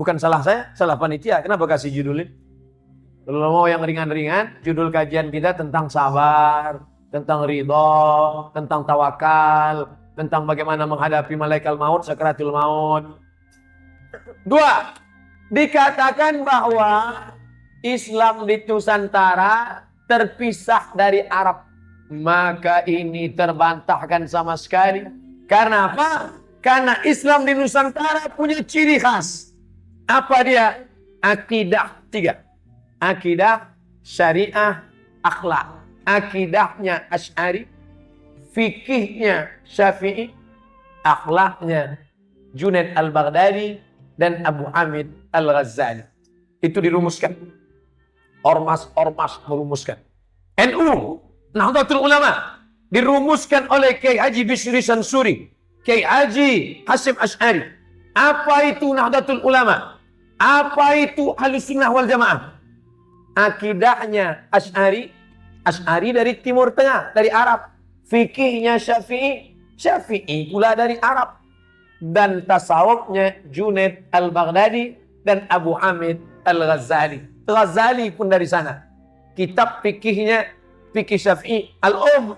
Bukan salah saya, salah panitia. Kenapa kasih judul ini? Kalau mau yang ringan-ringan, judul kajian kita tentang sabar, tentang ridho, tentang tawakal, tentang bagaimana menghadapi malaikat maut, sakaratul maut. 2. Dikatakan bahwa Islam di Nusantara terpisah dari Arab. Maka ini terbantahkan sama sekali. Karena apa? Karena Islam di Nusantara punya ciri khas. Apa dia? Akidah 3. Akidah, syariah, akhlak. Akidahnya Asy'ari, fikihnya Syafi'i, akhlaknya Junaid al-Baghdadi dan Abu Hamid al-Ghazali. Itu dirumuskan. Ormas-ormas merumuskan. NU, Nahdlatul Ulama, dirumuskan oleh Kiai Haji Bishri Sansuri, Kiai Haji Hasyim Asy'ari. Apa itu Nahdlatul Ulama? Apa itu Ahlussunnah wal Jamaah? Akidahnya Asy'ari, Asy'ari dari Timur Tengah, dari Arab. Fikihnya Syafi'i, Syafi'i pula dari Arab. Dan tasawufnya Junaid al-Baghdadi dan Abu Hamid al-Ghazali. Ghazali pun dari sana. Kitab fikihnya, fikih Syafi'i, Al-Um,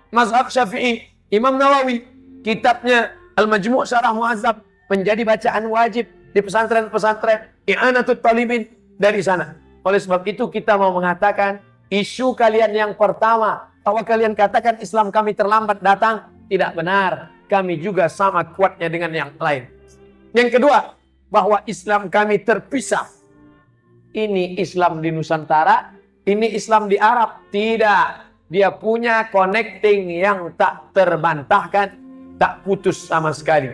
mazhab Syafi'i, Imam Nawawi. Kitabnya Al-Majmu' Syarah Mu'azzab, menjadi bacaan wajib di pesantren-pesantren, I'anatul Talibin, dari sana. Oleh sebab itu kita mau mengatakan, isu kalian yang pertama, bahwa kalian katakan Islam kami terlambat datang, tidak benar. Kami juga sama kuatnya dengan yang lain. Yang kedua, bahwa Islam kami terpisah. Ini Islam di Nusantara, ini Islam di Arab. Tidak. Dia punya connecting yang tak terbantahkan, tak putus sama sekali.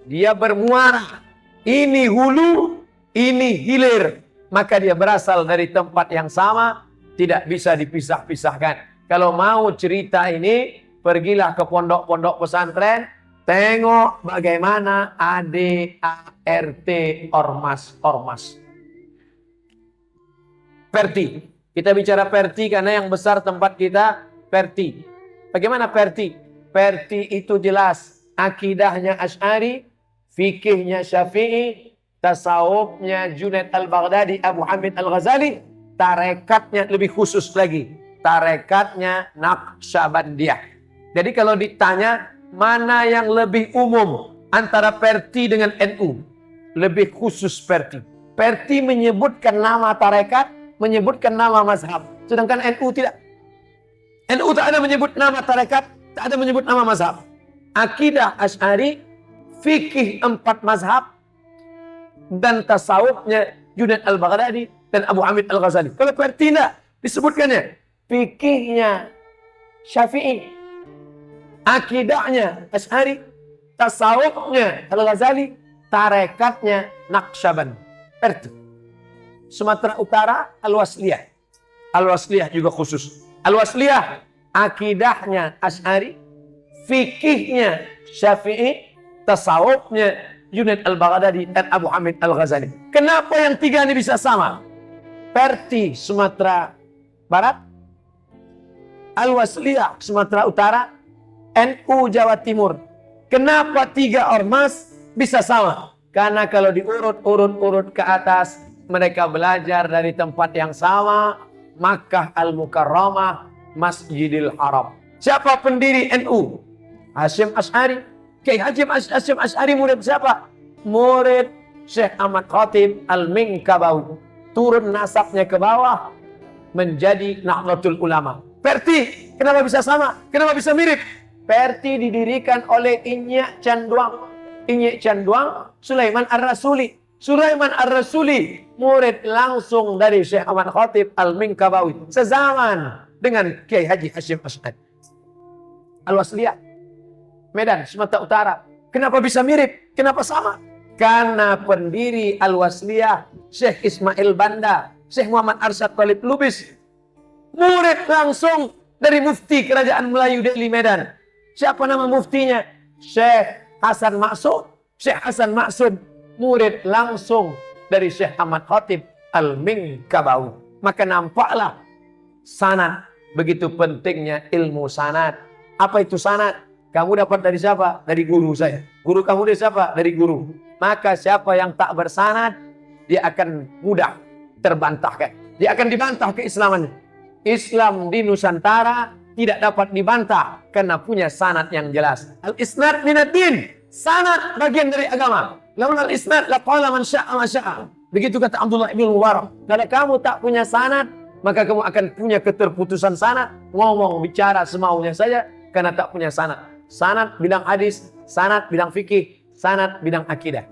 Dia bermuara. Ini hulu, ini hilir. Maka dia berasal dari tempat yang sama, tidak bisa dipisah-pisahkan. Kalau mau cerita ini, pergilah ke pondok-pondok pesantren, tengok bagaimana ADART ormas-ormas. Perti. Kita bicara Perti karena yang besar tempat kita Perti. Bagaimana Perti? Perti itu jelas akidahnya Asy'ari, fikihnya Syafi'i, tasawufnya Junaid al-Baghdadi, Abu Hamid al-Ghazali, tarekatnya lebih khusus lagi. Tarekatnya Naqsyabandiyah. Jadi kalau ditanya mana yang lebih umum antara Perti dengan NU, lebih khusus Perti. Perti menyebutkan nama tarekat, menyebutkan nama mazhab. Sedangkan NU tidak. NU tak ada menyebut nama tarekat, tak ada menyebut nama mazhab. Akidah Asy'ari, fikih 4 mazhab, dan tasawufnya Junaid al-Baghdadi dan Abu Hamid al-Ghazali. Kalau Perti tidak disebutkannya. Fikihnya Syafi'i, akidahnya Asy'ari, tasawufnya al-Ghazali, tarekatnya Naqsyaband. Perti. Sumatera Utara Al-Wasliyah. Al-Wasliyah juga khusus. Al-Wasliyah akidahnya Asy'ari, fikihnya Syafi'i, tasawufnya Junaid al-Baghdadi dan Abu Hamid al-Ghazali. Kenapa yang 3 ini bisa sama? Perti Sumatera Barat, Al-Wasliyah Sumatera Utara, NU Jawa Timur. Kenapa 3 ormas bisa sama? Karena kalau diurut-urut ke atas, mereka belajar dari tempat yang sama, Makkah Al-Mukarramah, Masjidil Haram. Siapa pendiri NU? Hasyim Asy'ari. Kiai Hasyim Asy'ari murid siapa? Murid Syekh Ahmad Khatib Al-Minkabawi. Turun nasabnya ke bawah menjadi Nahdlatul Ulama. Perti, kenapa bisa sama? Kenapa bisa mirip? Perti didirikan oleh Inye Canduang. Inye Canduang, Sulaiman Ar-Rasuli. Sulaiman Ar-Rasuli, murid langsung dari Syekh Ahmad Khatib Al-Minkabawi. Sezaman dengan Kiai Haji Hasyim Asy'ari. Al-Wasliyah, Medan, Sumatera Utara. Kenapa bisa mirip? Kenapa sama? Karena pendiri Al-Wasliyah, Syekh Ismail Banda, Syekh Muhammad Arsyad Talib Lubis, murid langsung dari mufti Kerajaan Melayu Delhi Medan. Siapa nama muftinya? Syekh Hasan Maksud. Syekh Hasan Maksud, murid langsung dari Syekh Ahmad Khatib Al-Minkabawi. Maka nampaklah sanad, begitu pentingnya ilmu sanad. Apa itu sanad? Kamu dapat dari siapa? Dari guru saya. Guru kamu dari siapa? Dari guru. Maka siapa yang tak bersanad, dia akan mudah terbantahkan. Dia akan dibantah keislamannya. Islam di Nusantara tidak dapat dibantah karena punya sanad yang jelas. Al-isnad minad din. Sanad bagian dari agama. Lawan al-isnad laqala man syaa ma syaa. Begitu kata Abdullah bin Mubarak. Kalau kamu tak punya sanad, maka kamu akan punya keterputusan sanad, ngomong bicara semaunya saja karena tak punya sanad. Sanad bidang hadis, sanad bidang fikih, sanad bidang akidah.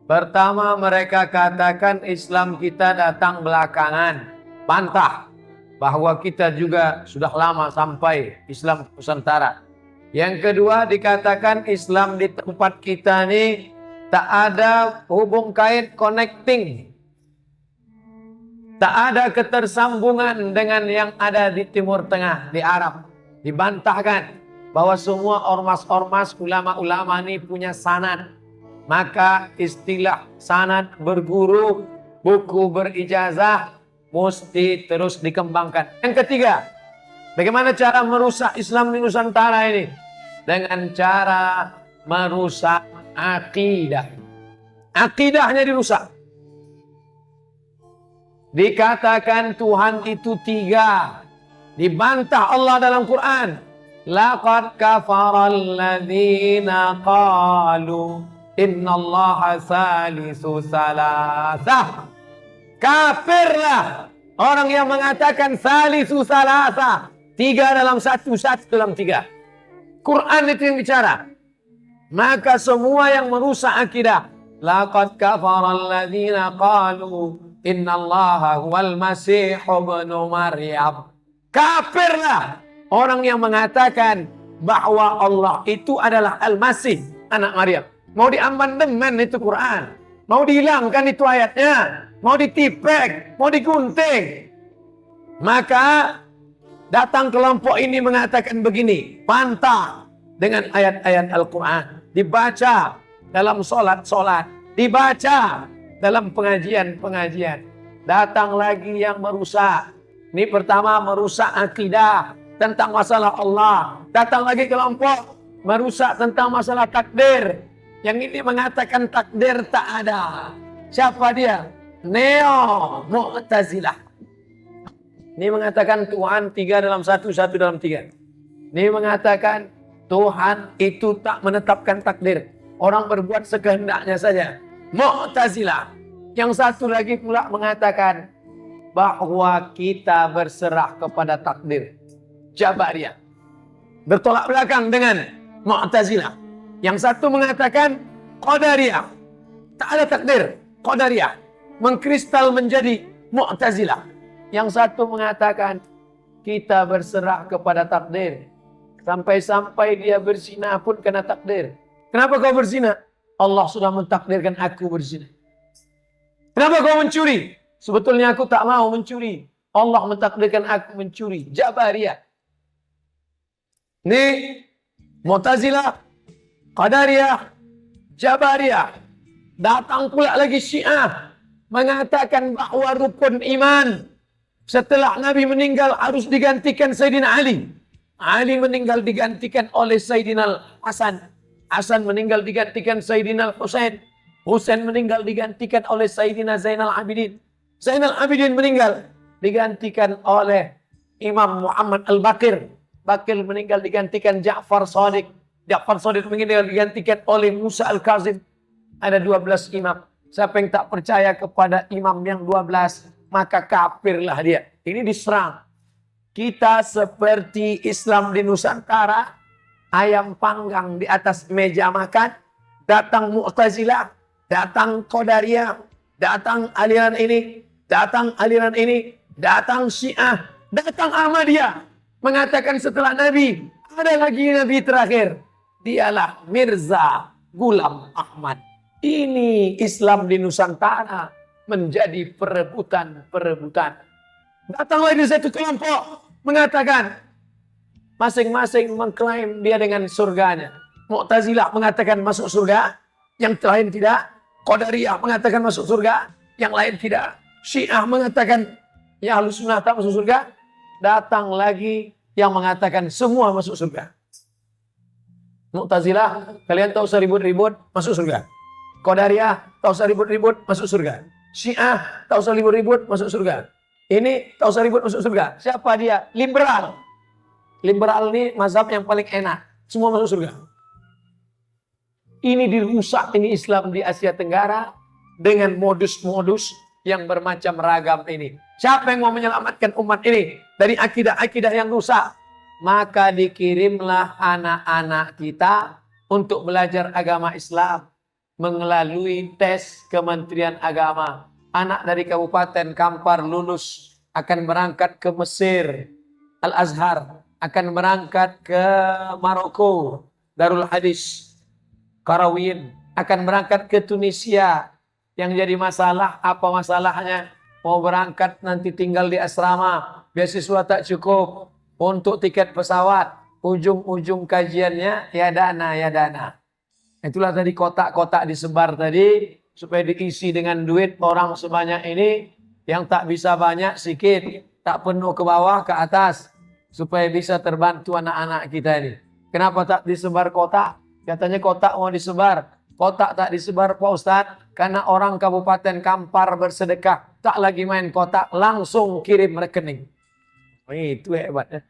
Pertama, mereka katakan Islam kita datang belakangan. Bantah bahwa kita juga sudah lama sampai Islam Nusantara. Yang kedua, dikatakan Islam di tempat kita ini tak ada hubung kait connecting. Tak ada ketersambungan dengan yang ada di Timur Tengah, di Arab. Dibantahkan bahwa semua ormas-ormas ulama-ulama ini punya sanad. Maka istilah sanad berguru, buku berijazah mesti terus dikembangkan. Yang ketiga, bagaimana cara merusak Islam di Nusantara ini? Dengan cara merusak akidah. Akidahnya dirusak. Dikatakan Tuhan itu tiga. Dibantah Allah dalam Quran. Laqad kafara alladhina qalu innallaha salisu salasah. Kafirlah orang yang mengatakan salisu salasah. Tiga dalam satu, satu dalam tiga. Quran itu yang bicara. Maka semua yang merusak akidah. Laqad kafara alladhina qalu innallaha huwal masih ibnu Maryam. Kafirlah orang yang mengatakan bahwa Allah itu adalah Al-Masih, anak Maryam. Mau diamandemen itu Quran. Mau dihilangkan itu ayatnya. Mau ditipek, mau digunting. Maka datang kelompok ini mengatakan begini. Bantah dengan ayat-ayat Al-Quran. Dibaca dalam solat-solat. Dibaca dalam pengajian-pengajian. Datang lagi yang merusak. Ini pertama merusak akidah tentang masalah Allah. Datang lagi kelompok merusak tentang masalah takdir. Yang ini mengatakan takdir tak ada. Siapa dia? Neo Mu'tazilah. Ini mengatakan Tuhan tiga dalam satu, satu dalam tiga. Ini mengatakan Tuhan itu tak menetapkan takdir. Orang berbuat sekehendaknya saja. Mu'tazilah. Yang satu lagi pula mengatakan bahwa kita berserah kepada takdir. Jabariyah. Bertolak belakang dengan Mu'tazilah. Yang satu mengatakan Qadariyah. Tak ada takdir. Qadariyah. Mengkristal menjadi Mu'tazilah. Yang satu mengatakan kita berserah kepada takdir. Sampai-sampai dia berzina pun kena takdir. Kenapa kau berzina? Allah sudah mentakdirkan aku berzina. Kenapa kau mencuri? Sebetulnya aku tak mau mencuri. Allah mentakdirkan aku mencuri. Jabariyah. Ini Mu'tazilah, Qadariyah, Jabariyah. Datang pula lagi Syiah mengatakan bahwa rukun iman setelah Nabi meninggal harus digantikan Sayyidina Ali. Ali meninggal digantikan oleh Sayyidina Hasan. Hasan meninggal digantikan Sayyidina Husain. Husain meninggal digantikan oleh Sayyidina Zainal Abidin. Zainal Abidin meninggal digantikan oleh Imam Muhammad Al-Baqir. Baqir meninggal digantikan Ja'far Shadiq. Ja'far Shadiq meninggal digantikan oleh Musa Al-Kazim. Ada 12 imam. Siapa yang tak percaya kepada imam yang 12, maka kafirlah dia. Ini diserang. Kita seperti Islam di Nusantara, ayam panggang di atas meja makan, datang Mu'tazilah, datang Qadariyah, datang aliran ini, datang aliran ini, datang Syiah, datang Ahmadiyah. Mengatakan setelah Nabi, ada lagi Nabi terakhir. Dialah Mirza Ghulam Ahmad. Ini Islam di Nusantara menjadi perebutan. Datang lagi satu kelompok mengatakan masing-masing mengklaim dia dengan surganya. Mu'tazilah mengatakan masuk surga, yang lain tidak. Qadariyah mengatakan masuk surga, yang lain tidak. Syiah mengatakan ya Ahlus Sunnah tak masuk surga. Datang lagi yang mengatakan semua masuk surga. Mu'tazilah, kalian tak usah ribut-ribut, masuk surga. Qadariyah, tak usah ribut-ribut, masuk surga. Syiah, tak usah ribut-ribut, masuk surga. Ini, tak usah ribut, masuk surga. Siapa dia? Liberal. Liberal ini mazhab yang paling enak. Semua masuk surga. Ini dirusak, ini Islam di Asia Tenggara dengan modus-modus yang bermacam ragam ini. Siapa yang mau menyelamatkan umat ini dari akidah-akidah yang rusak? Maka dikirimlah anak-anak kita untuk belajar agama Islam melalui tes Kementerian Agama. Anak dari Kabupaten Kampar lulus akan berangkat ke Mesir, Al-Azhar, akan berangkat ke Maroko, Darul Hadis, Qarawiyyin, akan berangkat ke Tunisia. Yang jadi masalah, apa masalahnya? Mau berangkat nanti tinggal di asrama, beasiswa tak cukup, untuk tiket pesawat, ujung-ujung kajiannya ya dana. Itulah tadi kotak-kotak disebar tadi, supaya diisi dengan duit orang sebanyak ini, yang tak bisa banyak sikit, tak penuh ke bawah ke atas, supaya bisa terbantu anak-anak kita ini. Kenapa tak disebar kotak? Katanya kotak mau disebar. Kotak tak disebar Pak Ustadz, karena orang Kabupaten Kampar bersedekah, tak lagi main kotak, langsung kirim rekening. Itu hebatnya.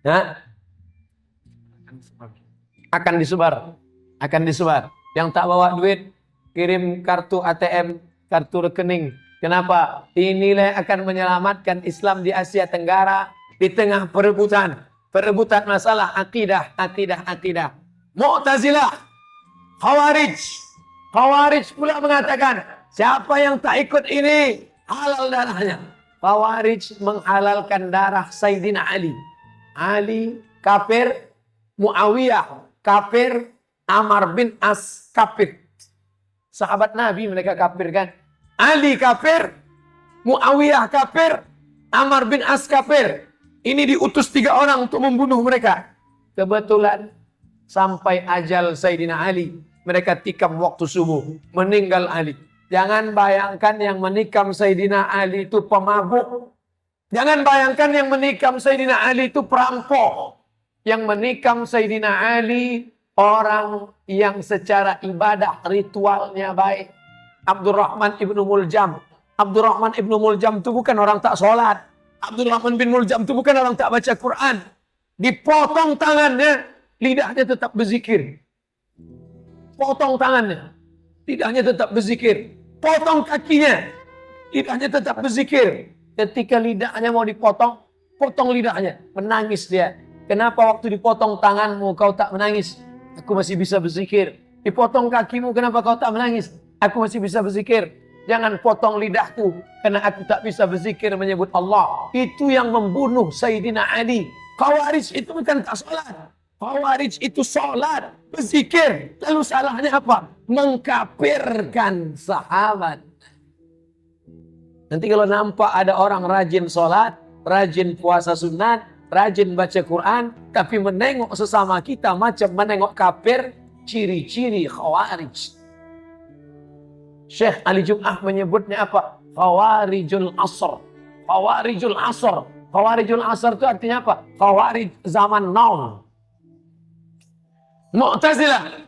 Nah, akan disebar. Yang tak bawa duit, kirim kartu ATM, kartu rekening. Kenapa? Inilah yang akan menyelamatkan Islam di Asia Tenggara di tengah perebutan masalah akidah. Mu'tazilah, Khawarij pula mengatakan, siapa yang tak ikut ini, halal darahnya. Khawarij menghalalkan darah Sayyidina Ali. Ali kafir, Muawiyah kafir, Amr bin As kafir. Sahabat Nabi mereka kafir kan? Ali kafir, Muawiyah kafir, Amr bin As kafir. Ini diutus 3 orang untuk membunuh mereka. Kebetulan sampai ajal Sayyidina Ali, mereka tikam waktu subuh, meninggal Ali. Jangan bayangkan yang menikam Sayyidina Ali itu pemabuk. Jangan bayangkan yang menikam Sayyidina Ali itu perampok. Yang menikam Sayyidina Ali orang yang secara ibadah ritualnya baik. Abdurrahman ibnu Muljam. Abdurrahman ibnu Muljam itu bukan orang tak sholat. Abdurrahman bin Muljam itu bukan orang tak baca Quran. Dipotong tangannya, lidahnya tetap berzikir. Potong tangannya, lidahnya tetap berzikir. Potong kakinya, lidahnya tetap berzikir. Ketika lidahnya mau dipotong, potong lidahnya, menangis dia. Kenapa waktu dipotong tanganmu kau tak menangis? Aku masih bisa berzikir. Dipotong kakimu, kenapa kau tak menangis? Aku masih bisa berzikir. Jangan potong lidahku, karena aku tak bisa berzikir menyebut Allah. Itu yang membunuh Sayyidina Ali. Khawarij itu bukan tak sholat. Khawarij itu sholat, berzikir. Lalu salahnya apa? Mengkafirkan sahabat. Nanti kalau nampak ada orang rajin sholat, rajin puasa sunat, rajin baca Quran, tapi menengok sesama kita macam menengok kafir, ciri-ciri Khawarij. Syekh Ali Jum'ah menyebutnya apa? Khawarijul Asr. Khawarijul Asr. Khawarijul Asr itu artinya apa? Khawarij zaman now. Mu'tazilah,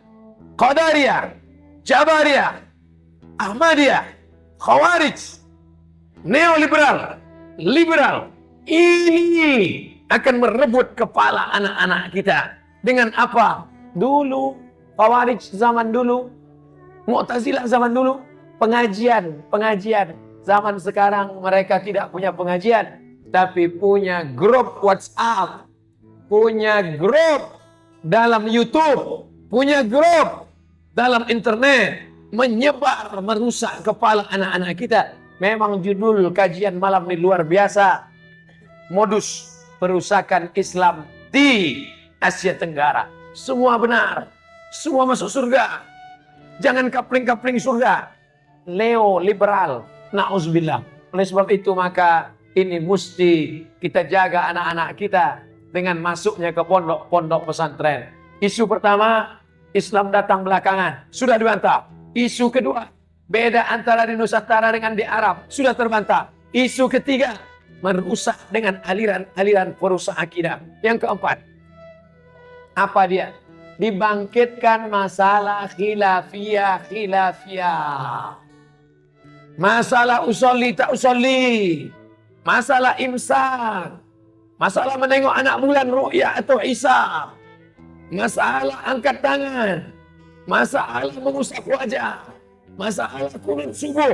Qadariyah, Jabariyah, Ahmadiyah, Khawarij. neoliberal, liberal, ini akan merebut kepala anak-anak kita. Dengan apa? Dulu, Khawarij zaman dulu, Mu'tazilah zaman dulu, pengajian. Zaman sekarang mereka tidak punya pengajian, tapi punya grup WhatsApp, punya grup dalam YouTube, punya grup dalam internet, menyebar, merusak kepala anak-anak kita. Memang judul kajian malam ini luar biasa. Modus perusakan Islam di Asia Tenggara. Semua benar, semua masuk surga. Jangan kapling-kapling surga. Liberal, na'udzubillah. Oleh sebab itu maka ini mesti kita jaga anak-anak kita dengan masuknya ke pondok-pondok pesantren. Isu pertama, Islam datang belakangan, sudah dibantah. Isu kedua, beda antara di Nusantara dengan di Arab, sudah terbantah. Isu ketiga, merusak dengan aliran-aliran perusak akidah. Yang keempat, apa dia? Dibangkitkan masalah khilafiyah. Masalah usolli tak usolli. Masalah imsak. Masalah menengok anak bulan ru'yah atau hisab. Masalah angkat tangan. Masalah mengusap wajah. Masalah kunut subuh.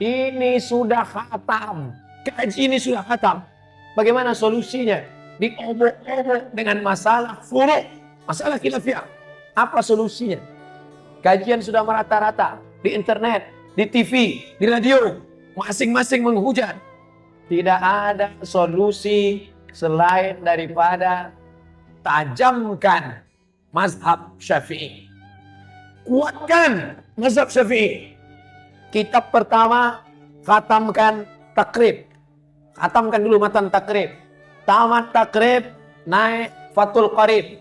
Ini sudah khatam. Kaji ini sudah khatam. Bagaimana solusinya? Diobok-obok dengan masalah furu'. Masalah khilafiyah. Apa solusinya? Kajian sudah merata-rata. Di internet, di TV, di radio. Masing-masing menghujat. Tidak ada solusi selain daripada tajamkan mazhab Syafi'i. Kuatkan mazhab Syafi'i. Kitab pertama, khatamkan takrib. Khatamkan dulu matan takrib. Tamat takrib, naik Fathul Qarib.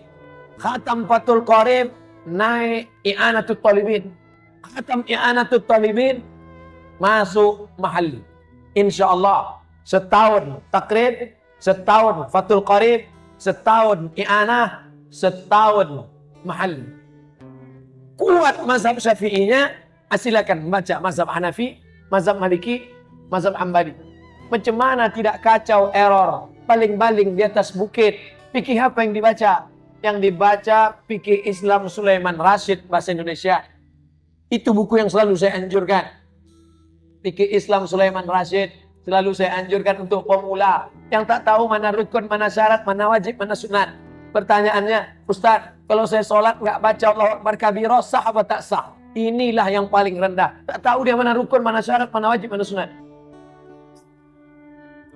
Khatam Fathul Qarib, naik I'anatul Talibin. Khatam I'anatul Talibin, masuk mahal. InsyaAllah, setahun takrib, setahun Fathul Qarib, setahun I'anah, setahun mahal. Kuat mazhab Syafi'inya, silakan baca mazhab Hanafi, mazhab Maliki, mazhab Hambali. Macam mana tidak kacau, error, baling-baling di atas bukit. Fikih apa yang dibaca? Yang dibaca fikih Islam Sulaiman Rashid bahasa Indonesia. Itu buku yang selalu saya anjurkan. Fikih Islam Sulaiman Rashid selalu saya anjurkan untuk pemula yang tak tahu mana rukun, mana syarat, mana wajib, mana sunat. Pertanyaannya, Ustaz, kalau saya sholat nggak baca Allahu Akbar kabira, sah apa tak sah? Inilah yang paling rendah. Tak tahu dia mana rukun, mana syarat, mana wajib, mana sunat.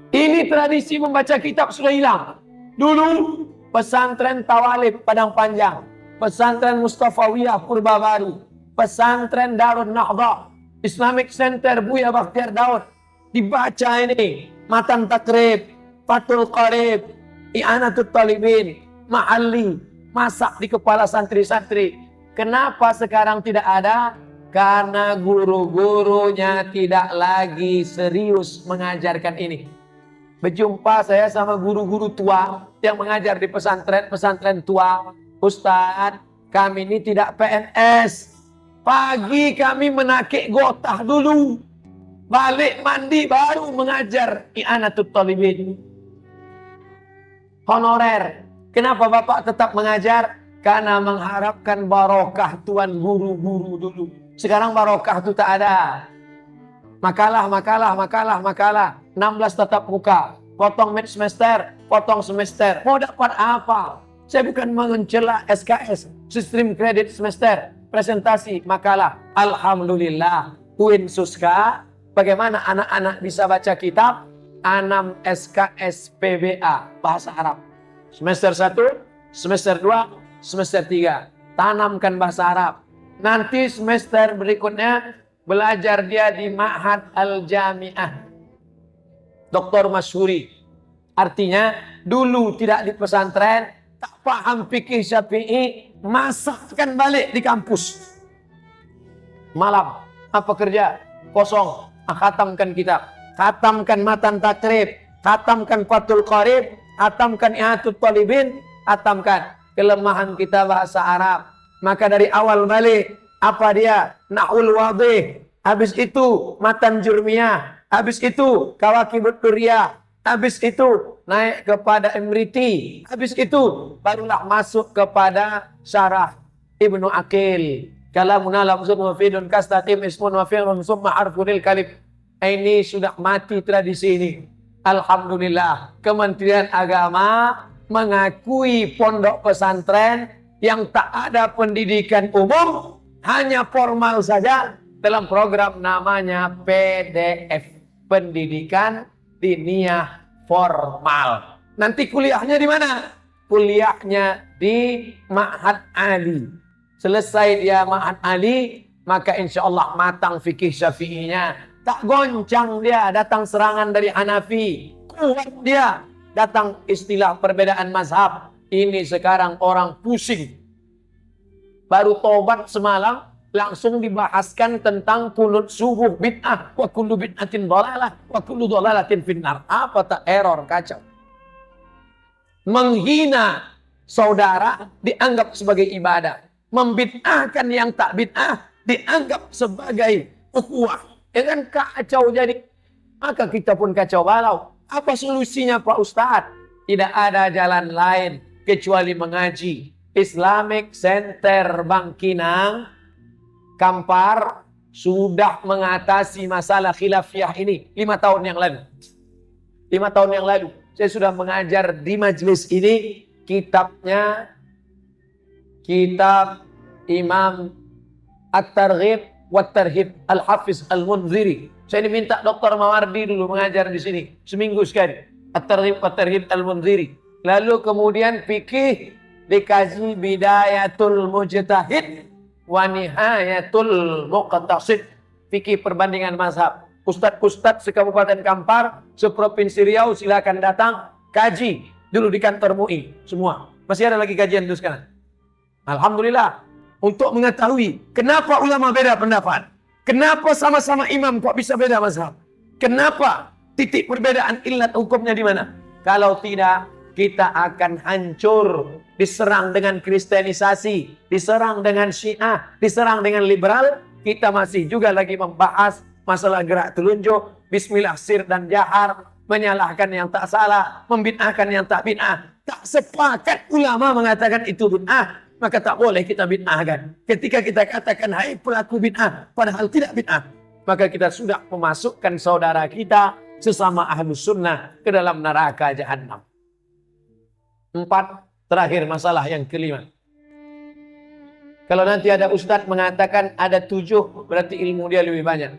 Ini tradisi membaca kitab sudah hilang. Dulu pesantren Tawalib Padang Panjang, pesantren Mustafawiyah Purba Baru, pesantren Darun Nahdah, Islamic Center Buya Bakhtiar Daud. Dibaca ini matan takrib, Fathul Qarib, I'anatul Talibin, Mahalli, masak di kepala santri-santri. Kenapa sekarang tidak ada? Karena guru-gurunya tidak lagi serius mengajarkan ini. Berjumpa saya sama guru-guru tua yang mengajar di pesantren tua. Ustaz, kami ini tidak PNS. Pagi kami menakik gotah dulu. Balik mandi baru mengajar I'anatul Talibin. Honorer. Kenapa Bapak tetap mengajar? Karena mengharapkan barokah tuan guru-guru dulu. Sekarang barokah itu tak ada. Makalah. 16 tatap muka. Potong mid semester, potong semester. Mau dapat apa? Saya bukan mencela SKS, sistem kredit semester. Presentasi, makalah. Alhamdulillah. UIN Suska. Bagaimana anak-anak bisa baca kitab? 6 SKS PBA, bahasa Arab. Semester 1, semester 2, semester 3. Tanamkan bahasa Arab. Nanti semester berikutnya belajar dia di Ma'had Al-Jami'ah. Dr. Masyhuri. Artinya dulu tidak di pesantren, tak paham fikih Syafi'i, masakkan balik di kampus. Malam, apa kerja? Kosong. Khatamkan kitab. Khatamkan matan takrib. Khatamkan Fathul Qarib. Khatamkan I'anatul Talibin. Khatamkan. Kelemahan kita bahasa Arab. Maka dari awal balik, apa dia? Nahul wadih. Habis itu matan jurmiyah. Habis itu Kawakibut Duriyah. Habis itu naik kepada Imriti. Habis itu barulah masuk kepada Syarah Ibnu Aqil. Kalamun lafzun mufidun kastaqim ismun wa fi'lun summa harfunil kalim. Ini sudah mati tradisi ini. Alhamdulillah, Kementerian Agama mengakui pondok pesantren yang tak ada pendidikan umum, hanya formal saja dalam program namanya PDF, Pendidikan Diniyah Formal. Nanti kuliahnya di mana? Kuliahnya di Ma'had Ali. Selesai dia Ma'had Ali, maka insya Allah matang fikih syafi'inya. Tak goncang dia, datang serangan dari Hanafi. Kuat dia, datang istilah perbedaan mazhab. Ini sekarang orang pusing. Baru tobat semalam, langsung dibahaskan tentang kunut subuh bid'ah. Wa kullu bid'atin dhalalah, wa kullu dhalalatin finnar. Apa tak error, kacau. Menghina saudara dianggap sebagai ibadah. Membid'ahkan yang tak bid'ah dianggap sebagai ukhuwah. Ya kan kacau jadi. Maka kita pun kacau balau. Apa solusinya Pak Ustadz? Tidak ada jalan lain kecuali mengaji. Islamic Center Bangkinang Kampar sudah mengatasi masalah khilafiyah ini 5 tahun yang lalu. 5 tahun yang lalu saya sudah mengajar di majelis ini. Kitabnya kitab Imam At-Targhib wa Tarhib Al-Hafiz Al-Munziri. Saya diminta Dr. Mawardi dulu mengajar di sini seminggu sekali. At-Targhib wa Tarhib Al-Munziri. Lalu kemudian fikih dikaji Bidayatul Mujtahid wa Nihayatul Muqtasid, fikih perbandingan mazhab. Ustadz-ustadz sekabupaten Kampar, seprovinsi Riau silakan datang kaji dulu di kantor MUI semua. Masih ada lagi kajian itu sekarang. Alhamdulillah, untuk mengetahui kenapa ulama beda pendapat, kenapa sama-sama imam kok bisa beda mazhab, kenapa titik perbedaan ilat hukumnya di mana. Kalau tidak, kita akan hancur, diserang dengan kristenisasi, diserang dengan syiah, diserang dengan liberal. Kita masih juga lagi membahas masalah gerak telunjuk, bismillah sir dan jahar, menyalahkan yang tak salah, membid'ahkan yang tak bid'ah. Tak sepakat ulama mengatakan itu bid'ah, maka tak boleh kita bid'ahkan. Ketika kita katakan hai pelaku bid'ah, padahal tidak bid'ah, maka kita sudah memasukkan saudara kita sesama ahlus sunnah ke dalam neraka jahannam. 4, terakhir masalah yang kelima. Kalau nanti ada ustadz mengatakan ada 7, berarti ilmu dia lebih banyak.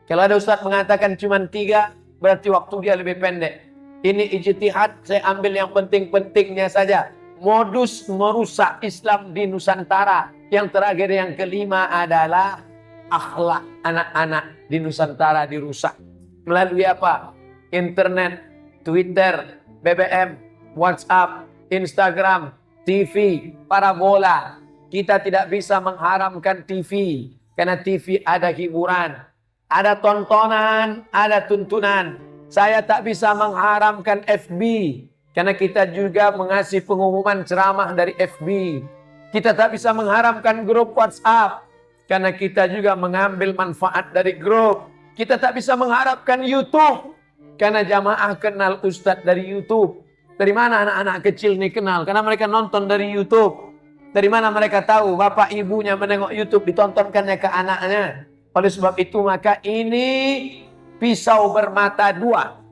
Kalau ada ustadz mengatakan cuma 3, berarti waktu dia lebih pendek. Ini ijtihad, saya ambil yang penting-pentingnya saja. Modus merusak Islam di Nusantara. Yang terakhir, yang kelima adalah akhlak anak-anak di Nusantara dirusak. Melalui apa? Internet, Twitter, BBM, WhatsApp, Instagram, TV, parabola. Kita tidak bisa mengharamkan TV. Karena TV ada hiburan, ada tontonan, ada tuntunan. Saya tak bisa mengharamkan FB. Karena kita juga mengasih pengumuman ceramah dari FB. Kita tak bisa mengharamkan grup WhatsApp. Karena kita juga mengambil manfaat dari grup. Kita tak bisa mengharapkan YouTube. Karena jamaah kenal ustadz dari YouTube. Dari mana anak-anak kecil ini kenal? Karena mereka nonton dari YouTube. Dari mana mereka tahu bapak ibunya menengok YouTube ditontonkannya ke anaknya? Oleh sebab itu maka ini pisau bermata dua.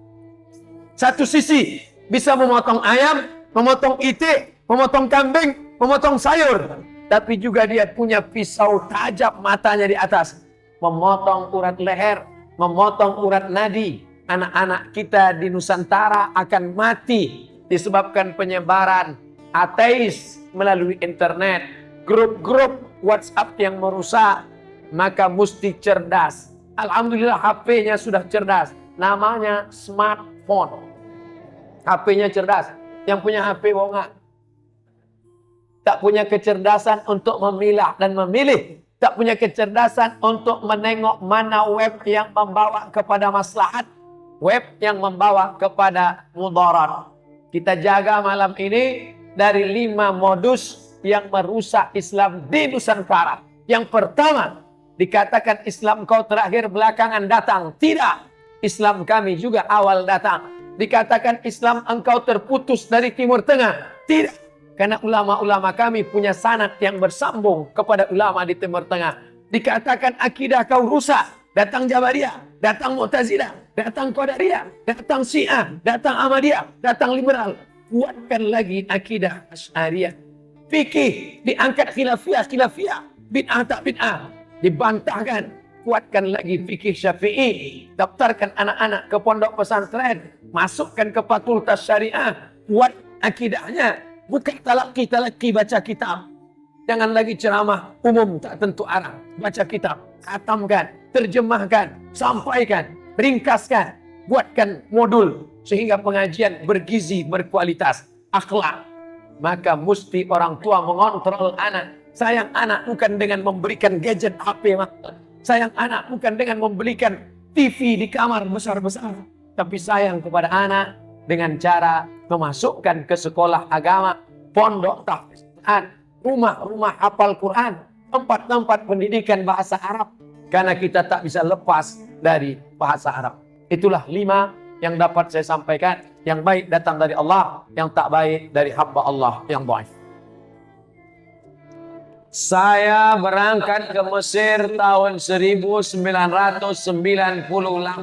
Satu sisi bisa memotong ayam, memotong itik, memotong kambing, memotong sayur. Tapi juga dia punya pisau tajam matanya di atas. Memotong urat leher, memotong urat nadi. Anak-anak kita di Nusantara akan mati disebabkan penyebaran ateis melalui internet, grup-grup WhatsApp yang merusak. Maka mesti cerdas. Alhamdulillah HP-nya sudah cerdas. Namanya smartphone. HP-nya cerdas. Yang punya HP bohongan. Tak punya kecerdasan untuk memilah dan memilih. Tak punya kecerdasan untuk menengok mana web yang membawa kepada maslahat, web yang membawa kepada mudarat. Kita jaga malam ini dari 5 modus yang merusak Islam di Nusantara. Yang pertama, dikatakan Islam kau terakhir belakangan datang. Tidak. Islam kami juga awal datang. Dikatakan Islam engkau terputus dari Timur Tengah. Tidak. Karena ulama-ulama kami punya sanad yang bersambung kepada ulama di Timur Tengah. Dikatakan akidah kau rusak. Datang Jabariyah, datang Mu'tazilah, datang Qadariyah, datang Syiah, datang Ahmadiyah, datang liberal. Kuatkan lagi akidah Asy'ariyah. Fikih diangkat khilafiyah, bid'ah tak bid'ah dibantahkan. Kuatkan lagi fikih Syafi'i. Daftarkan anak-anak ke pondok pesantren, masukkan ke fakultas syariah. Kuat akidahnya. Bukan talaki baca kitab. Jangan lagi ceramah umum tak tentu arah. Baca kitab, khatamkan, terjemahkan, sampaikan, ringkaskan, buatkan modul sehingga pengajian bergizi, berkualitas, akhlak. Maka mesti orang tua mengontrol anak. Sayang anak bukan dengan memberikan gadget HP, sayang anak bukan dengan membelikan TV di kamar besar-besar, tapi sayang kepada anak dengan cara memasukkan ke sekolah agama, pondok tahfiz Quran, rumah-rumah hafal Quran, tempat-tempat pendidikan bahasa Arab. Karena kita tak bisa lepas dari bahasa Arab. Itulah 5 yang dapat saya sampaikan. Yang baik datang dari Allah, yang tak baik dari hamba Allah yang dhaif. Saya berangkat ke Mesir tahun 1998. $1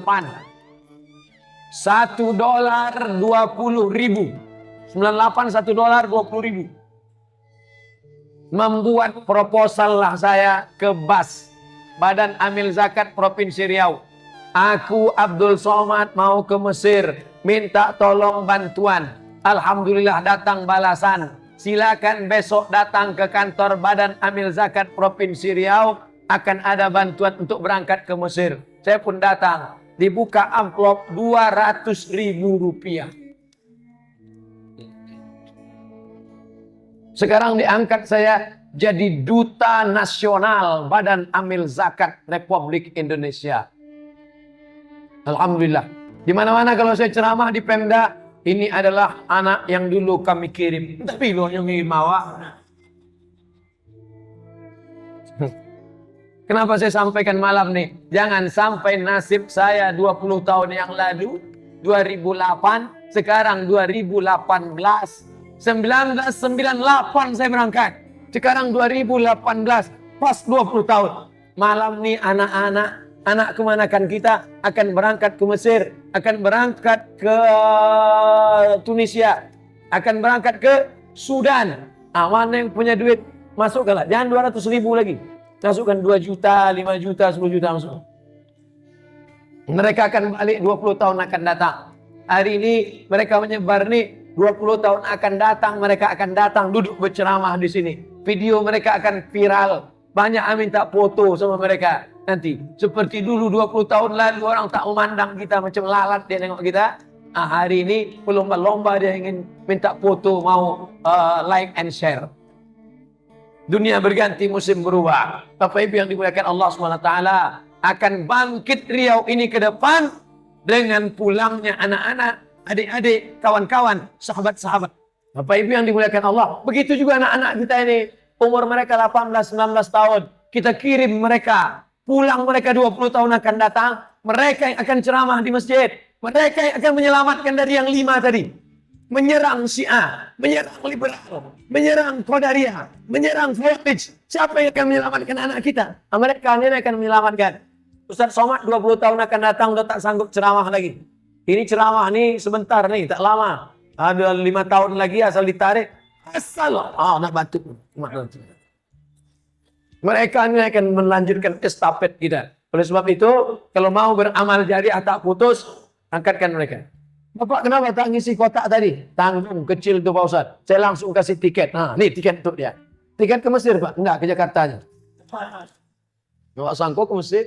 $20.000. 98 $1 $20.000. Membuat proposal lah saya ke BAS, Badan Amil Zakat Provinsi Riau. Aku Abdul Somad mau ke Mesir, minta tolong bantuan. Alhamdulillah datang balasan. Silakan besok datang ke kantor Badan Amil Zakat Provinsi Riau, akan ada bantuan untuk berangkat ke Mesir. Saya pun datang, dibuka amplop Rp200.000. Sekarang diangkat saya jadi Duta Nasional Badan Amil Zakat Republik Indonesia. Alhamdulillah. Di mana-mana kalau saya ceramah di Pemda, ini adalah anak yang dulu kami kirim. Tapi loh yang ingin mawa. Kenapa saya sampaikan malam nih? Jangan sampai nasib saya 20 tahun yang lalu, 2008, sekarang 2018. 1998 saya berangkat. Sekarang 2018, pas 20 tahun. Malam nih anak kemanakan kita akan berangkat ke Mesir, akan berangkat ke Tunisia, akan berangkat ke Sudan. Mana yang punya duit, masukkanlah. Jangan 200.000 lagi. Masukkan 2 juta, 5 juta, 10 juta masuk. Mereka akan balik 20 tahun akan datang. Hari ini mereka menyebar nih, 20 tahun akan datang, mereka akan datang duduk berceramah di sini. Video mereka akan viral. Banyak yang minta foto sama mereka. Nanti seperti dulu 20 tahun lalu orang tak memandang kita macam lalat, dia tengok kita. Hari ini berlomba-lomba dia ingin minta foto, mau like and share. Dunia berganti, musim berubah. Bapak Ibu yang dimuliakan Allah SWT, akan bangkit Riau ini ke depan dengan pulangnya anak-anak, adik-adik, kawan-kawan, sahabat-sahabat. Bapak Ibu yang dimuliakan Allah. Begitu juga anak-anak kita ini. Umur mereka 18-19 tahun. Kita kirim mereka. Pulang mereka 20 tahun akan datang. Mereka yang akan ceramah di masjid. Mereka yang akan menyelamatkan dari yang 5 tadi. Menyerang Syiah. Menyerang liberal. Menyerang Qadariyah. Menyerang Khawarij. Siapa yang akan menyelamatkan anak kita? Mereka ini akan menyelamatkan. Ustaz Somad 20 tahun akan datang. Udah tak sanggup ceramah lagi. Ini ceramah nih sebentar nih, tak lama. Ada 5 tahun lagi asal ditarik. Asal. Nak batuk. Mereka ini akan melanjutkan estafet kita. Oleh sebab itu, kalau mau beramal jariah tak putus, angkatkan mereka. Bapak kenapa tak ngisi kotak tadi? Tanggung kecil tuh Pak Ustaz. Saya langsung kasih tiket. Nih tiket untuk dia. Tiket ke Mesir Pak? Enggak, ke Jakartanya. Bapak sanggup ke Mesir?